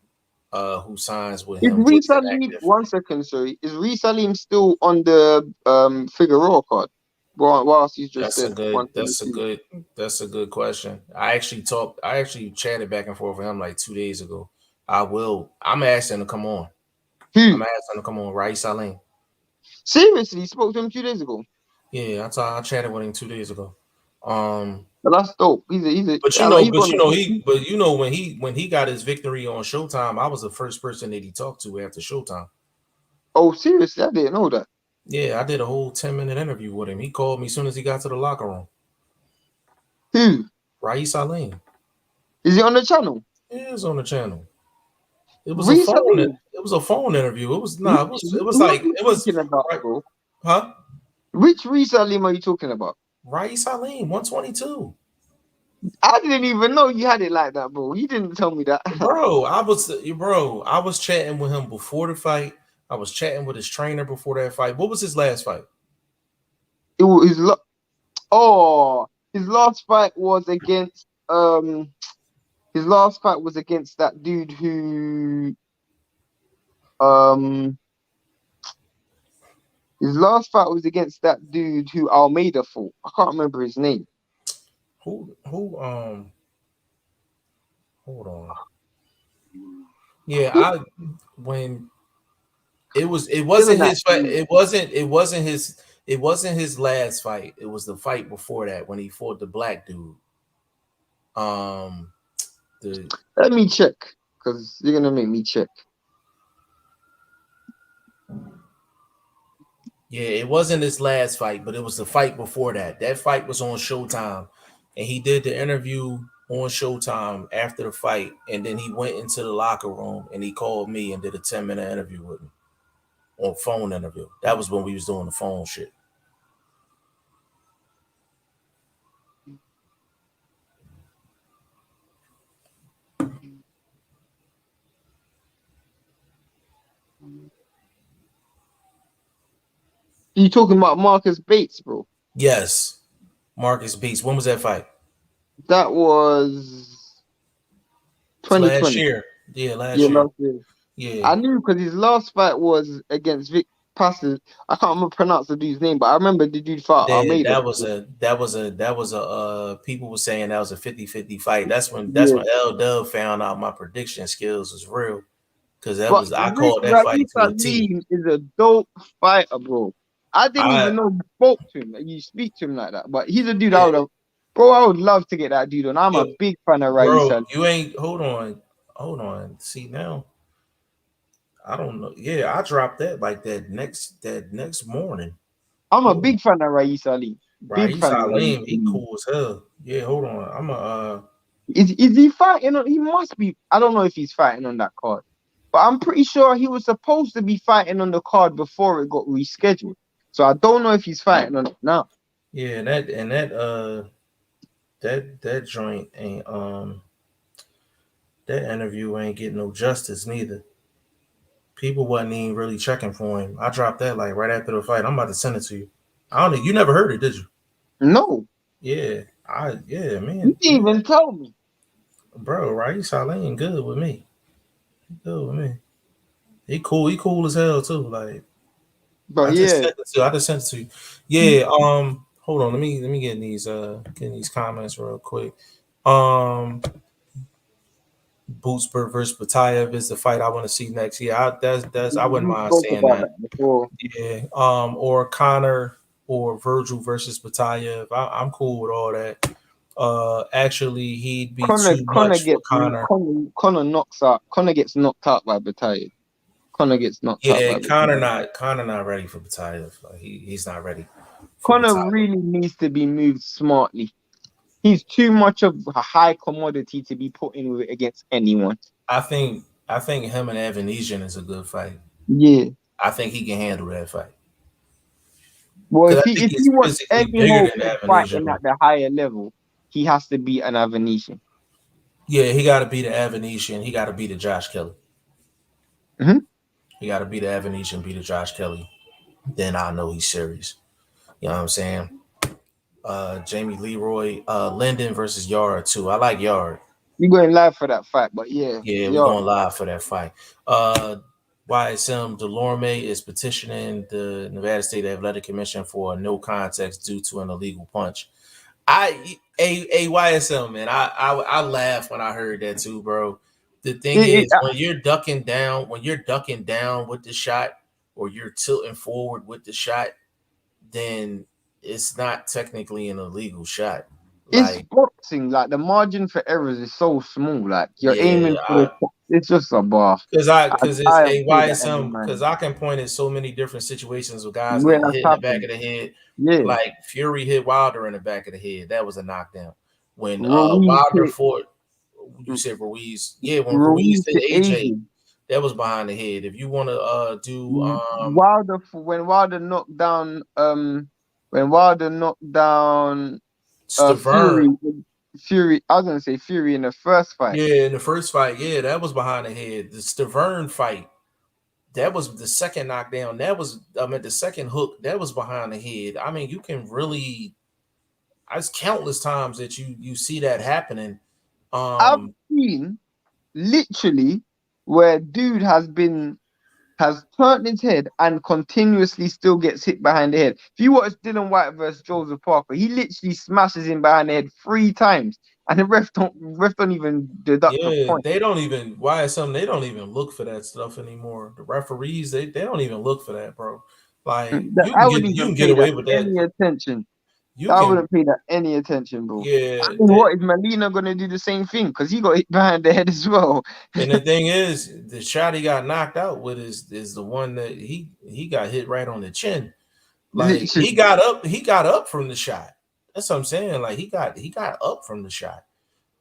who signs with Is him looks at act Resalim, different. 1 second, sorry, is Resalim still on the Figueroa card? Whilst he's just That's a at good. That's a 122. good. That's a good question. I actually talked. I actually chatted back and forth with him like 2 days ago. I will. I'm asking to come on. Who? I'm asking to come on. Right, Salim. Seriously, he spoke to him 2 days ago. Yeah, I chatted with him 2 days ago. Um, But that's dope. but I like, he's but on you know, the. when he got his victory on Showtime, I was the first person that he talked to after Showtime. Oh, seriously, I didn't know that. Yeah, I did a whole 10-minute interview with him. He called me as soon as he got to the locker room. Who? Rais Salim. Is he on the channel? He is on the channel. It was a phone. Recently? It was a phone interview. It was Which, nah. It was who are like you it was talking about, right. bro? Huh? Which Resalim are you talking about? Rais Salim 122. I didn't even know you had it like that, bro. You didn't tell me that. I was chatting with him before the fight. I was chatting with his trainer before that fight. What was his last fight? It was oh, his last fight was against his last fight was against that dude who um his last fight was against that dude who Almeida fought. I can't remember his name. Who hold on. Yeah, I when it Given wasn't that his fight. It wasn't his last fight. It was the fight before that when he fought the black dude. Um the Let me check, because you're gonna make me check. Yeah, it wasn't his last fight, but it was the fight before that. That fight was on Showtime, and he did the interview on Showtime after the fight, and then he went into the locker room and he called me and did a 10-minute interview with me on phone interview. That was when we was doing the phone shit. You talking about Marcus Bates, bro? Yes, Marcus Beats. When was that fight? That was Last 2020. year. Yeah, last Yeah, year. last year. Yeah. I knew because his last fight was against Vic Passes. I can't remember pronounce the dude's name, but I remember the dude fought Almeida. That was a people were saying that was a 50-50 fight. That's when Yeah. L Dub found out my prediction skills was real. Because But I Rick called that fight to a T. Raisa is a dope fighter, bro. I didn't I even know you spoke to him, like you speak to him like that. But he's a dude yeah, I would love to get that dude on. I'm a yo, big fan of bro, Raisa. you ain't hold on. See now, I don't know. Yeah, I dropped that like that next morning. I'm a Hold on. big fan of Raisa Ali. Big Raisa fan of Raisa Salim, he Ali. cool as hell. Yeah, hold on. I'm a Is he fighting on? He must be. I don't know if he's fighting on that card, but I'm pretty sure he was supposed to be fighting on the card before it got rescheduled. So I don't know if he's fighting on it now. yeah, that joint ain't that interview ain't getting no justice neither. People wasn't even really checking for him. I dropped that like right after the fight. I'm about to send it to you. I don't know. You never heard it, did you? No, Yeah, you didn't man, even tell me. bro, Raisa Salim good with me. He good with me. He cool as hell too. Like But yeah, I just sent it to you. Yeah, hold on, let me get these comments real quick. Um Bootsburg versus Batayev is the fight I want to see next. Yeah, that's I wouldn't we mind spoke saying about that. that before. Yeah. Or Connor or Virgil versus Batayev. I'm cool with all that. Actually, he'd be too much for Connor. Connor gets knocked out by Bataille. Connor gets knocked out Yeah, by Bataille. Connor not ready for Batayev. Like he's not ready for Connor Batayev. really needs to be moved smartly. He's too much of a high commodity to be put in with it against anyone. I think him and Evanesian is a good fight. Yeah. I think he can handle that fight Well, because I if think he he's wants physically any bigger hope than of Evanesian, fighting bro. at the higher level, he has to be an Avenetian. Yeah, he got to be the Evanesian. He got to be the Josh Kelly. Mm-hmm. He got to be the Evanesian, be the Josh Kelly. Then I know he's serious. You know what I'm saying? Jamie Leroy, Linden versus Yard too. I like Yard. You're going live for that fight, but yeah, Yeah, we're yeah. going live for that fight. YSM Delorme is petitioning the Nevada State Athletic Commission for a no context due to an illegal punch. YSM, man, I laughed when I heard that too, bro. The thing It, is, when you're ducking down with the shot, or you're tilting forward with the shot, then it's not technically an illegal shot. it's Like, boxing. Like the margin for errors is so small. Like you're yeah, aiming for the. It's just a bar. because it's I a pay that every YSM because man I can point at so many different situations with guys when getting that's hit in the back happened. of the head. Yeah, Like Fury hit Wilder in the back of the head. That was a knockdown. When Ruiz Wilder hit fought, you said Ruiz. Yeah, when Ruiz Ruiz hit hit AJ, AJ. that was behind the head. If you want to do When Wilder knocked down when Wilder knocked down Stavern, Fury, I was gonna say Fury in the first fight. yeah, in the first fight, yeah, that was behind the head. The Stavern fight, that was the second knockdown. That was the second hook. That was behind the head. I mean, you can really. There's countless times that you see that happening. I've Um, seen literally where dude has turned his head and continuously still gets hit behind the head. If you watch Dylan White versus Joseph Parker, he literally smashes him behind the head 3 times, and the ref don't even deduct the yeah, point. they don't even they don't even look for that stuff anymore. The referees, they don't even look for that, bro. Like I wouldn't you even can get pay that away with that. any attention. You I can wouldn't pay that any attention, bro. I yeah, mean, what is Melina gonna do the same thing? Because he got hit behind the head as well. and the thing is, the shot he got knocked out with is the one that he got hit right on the chin. Like Literally. he got up from the shot. That's what I'm saying. Like he got up from the shot.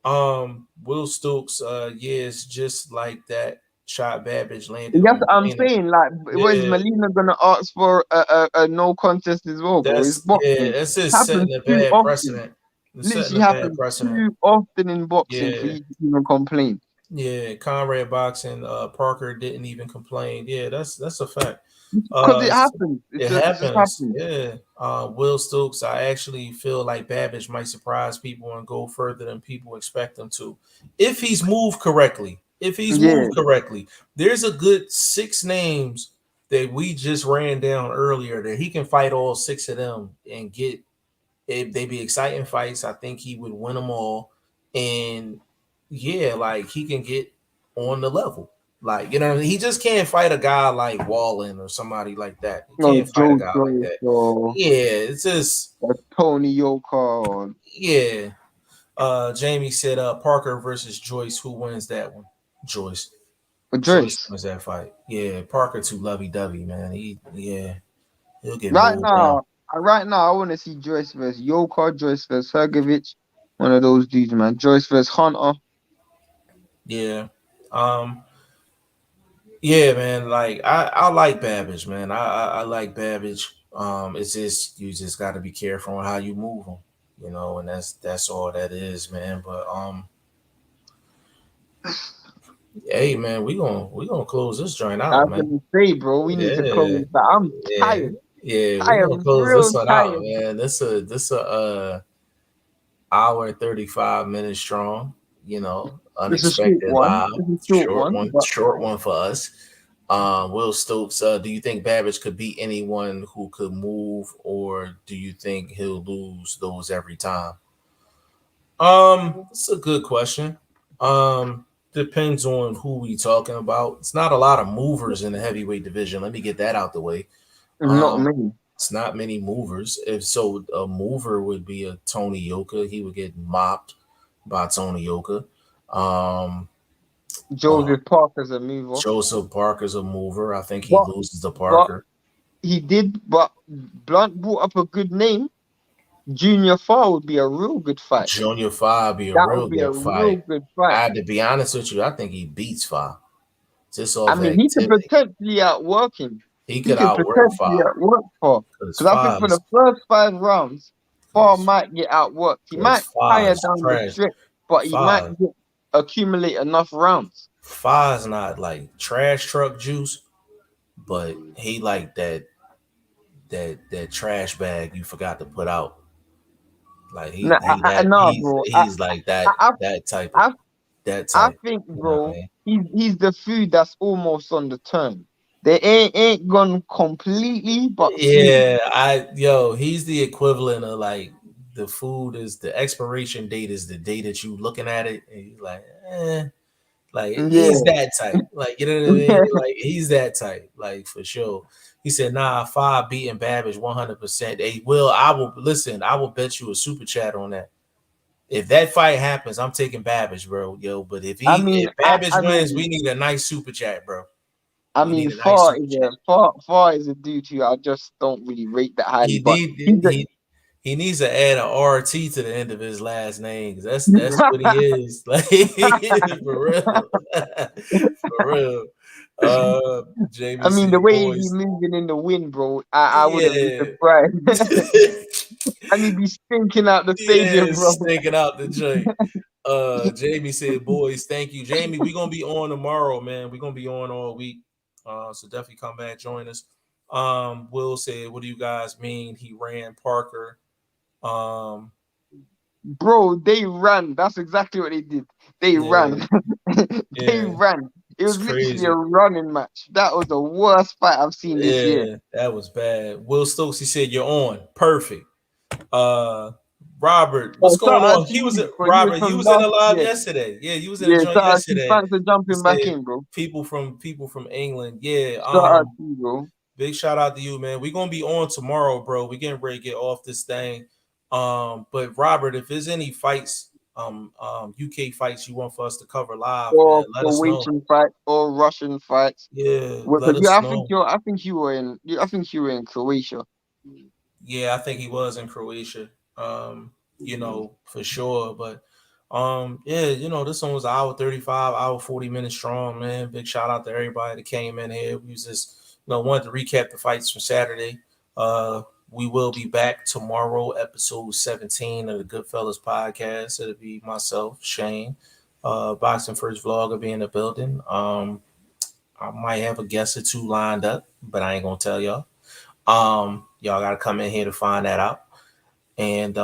Will Stokes, yeah, it's just like that shot Babic landed That's on what I'm Melina. saying. Like, what is Yeah, Melina gonna ask for a no contest as well, bro? It's boxing. that's just Happens setting a too bad often. precedent. It's setting Literally a bad happens precedent. too often in boxing for Yeah. you to even complain. Yeah, Conrad Boxing, Parker didn't even complain. Yeah, that's a fact. Because it happens. It It just happens. happens. Yeah. Will Stokes, I actually feel like Babic might surprise people and go further than people expect him to. If he's moved correctly. If he's Yeah. moved correctly. There's a good 6 names that we just ran down earlier that he can fight all 6 of them and get if they be exciting fights. I think he would win them all. And yeah, like he can get on the level. Like, you know, he just can't fight a guy like Wallen or somebody like that. He No, can't fight a Joe guy like Joyce that. or Yeah, it's just Tony Yoka or yeah. Jamie said Parker versus Joyce. Who wins that one? Joyce. Joyce Joyce. wins that fight. Yeah, Parker too lovey dovey, man. He'll get Right moved down. now, I want to see Joyce versus Yoka, Joyce versus Hergovich. One of those dudes, man. Joyce versus Hunter. Yeah. Um, Yeah, man. Like I like Babbage, man. I like Babbage. It's just you just got to be careful on how you move them, you know, and that's all that is, man. But hey, man, we gonna close this joint I out, was man. gonna say, bro, we need to Yeah, close that. I'm yeah, tired, yeah. We tired, gonna close this real one out, tired. man. This a hour and 35 minutes strong. You know, This is a short unexpected one. live, This is a short one, but short one for us. Will Stokes, do you think Babbage could beat anyone who could move, or do you think he'll lose those every time? It's a good question. Depends on who we talking about. It's not a lot of movers in the heavyweight division. Let me get that out the way. not Um, many. it's not many movers. If so, a mover would be a Tony Yoka. He would get mopped by Tony Yoka. Um, uh, Joseph Parker's a mover, Joseph Parker's a mover. I think he but loses to but Parker. he did. But Blunt brought up a good name. Junior Fall would be a real good fight. Junior Five be a That real would be a good real fight. good fight. I had to be honest with you. I think he beats Five just I off mean, he could activity. potentially outwork him. He He could could outwork potentially Five outwork Paul. because Because I think Five for the first 5 rounds, Paul because might get outworked. He might tire Five's down the trash. stretch, but he might Five accumulate enough rounds. Five's not like trash truck juice, but he like that trash bag you forgot to put out. Like Nah, nah, bro. he's like I, I, that type of I, that I type. think, You know what I bro, mean? he's the food that's almost on the turn. They ain't gone completely, but soon. Yeah, he's the equivalent of like the food is the expiration date is the day that you looking at it and you're like, like he's Yeah. that type. Like, you know what I mean? Like he's that type, like for sure. He said, nah, Five beating Babbage 100%. Hey, Will, I will bet you a super chat on that. If that fight happens, I'm taking Babbage, bro. Yo, but I mean, if Babbage I wins, we mean, need a nice super chat, bro. I We mean, need a nice super chat. Far is a dude who I just don't really rate that highly. He But need he's a, he needs to add an RT to the end of his last name. 'Cause that's what he is. Like for real. For real. I Jamie mean, the said, way he boys. moving in the wind, bro, I wouldn't be Yeah. surprised. And he'd be stinking out the Yeah, stadium, bro. stinking out the joint. Jamie said, boys, thank you. Jamie, we're gonna be on tomorrow, man. We're gonna be on all week. So definitely come back, join us. Will said, what do you guys mean? He ran Parker. Um, Bro, they ran. That's exactly what they did. They yeah, ran. They yeah, ran. It it's was literally a crazy. running match. That was the worst fight I've seen this year. Yeah, that was bad. Will Stokes, he said, you're on. Perfect. Uh Robert, what's Oh, going shout out on? to He was you, bro. You was Robert, you from was in last a live year. yesterday. Yeah, you was in a Yeah, joint shout out to you. yesterday. Thanks for He jumping back said in, bro. people from England. Yeah, Shout out to you, bro. big shout out to you, man. We're gonna be on tomorrow, bro. We getting ready to get off this thing. But Robert, if there's any fights, UK fights you want for us to cover live, Or man, let us know. Croatian fights or Russian fights. Yeah, Well, let because yeah, us know. I think you were in Croatia. Yeah, I think he was in Croatia. You know, for sure. But yeah, you know, this one was an hour 35, hour 40 minutes strong, man. Big shout out to everybody that came in here. We was just, you know, wanted to recap the fights from Saturday. We will be back tomorrow, episode 17 of the Goodfellas podcast. It'll be myself, Shane, Boxing First Vlog will be in the building. I might have a guest or two lined up, but I ain't gonna tell y'all. Y'all gotta come in here to find that out. And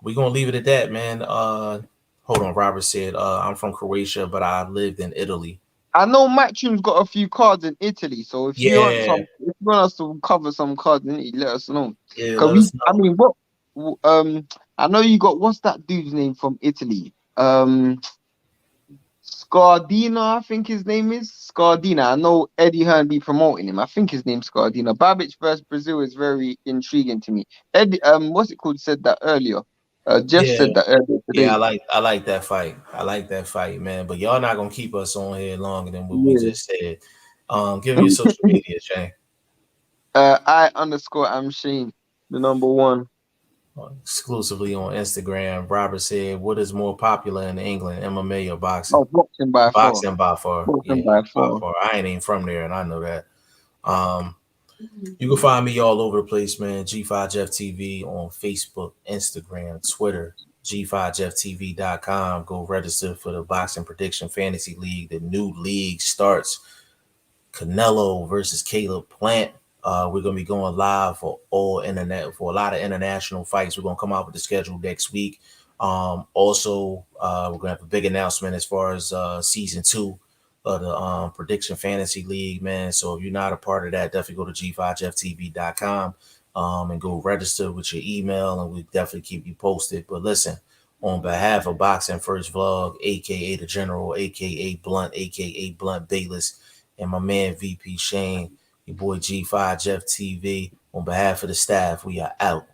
we're gonna leave it at that, man. Hold on, Robert said, I'm from Croatia, but I lived in Italy. I know Matchroom's got a few cards in Italy, so Yeah, if you want us to cover some cards in Italy, let us know. yeah, Cause let us I know. mean, I know you got what's that dude's name from Italy? Scardina, I think his name is Scardina. I know Eddie Hearn be promoting him. I think his name's Scardina. Babic versus Brazil is very intriguing to me. Eddie, what's it called? Said that earlier. Jeff Yeah, said that earlier yeah, today. I like that fight. I like that fight, man. But y'all not gonna keep us on here longer than what we Yeah. just said. Give me your social media, Shane. I underscore I'm Shane, the number one. Exclusively on Instagram. Robert said, "What is more popular in England, MMA or boxing?" Oh, boxing by far. Boxing by far. Boxing Yeah, by by far. far. I ain't even from there, and I know that. Um, you can find me all over the place, man. G5JeffTv on Facebook, Instagram, Twitter. G5JeffTv.com. Go register for the Boxing Prediction Fantasy League. The new league starts. Canelo versus Caleb Plant. We're gonna be going live for a lot of international fights. We're gonna come out with the schedule next week. Also, we're gonna have a big announcement as far as season 2 of the Prediction Fantasy League, man. So if you're not a part of that, definitely go to G5JeffTv.com and go register with your email, and we definitely keep you posted. But listen, on behalf of Boxing First Vlog, aka the General, aka Blunt, aka Blunt Bayless, and my man VP Shane, your boy G5 Jeff TV. On behalf of the staff, we are out.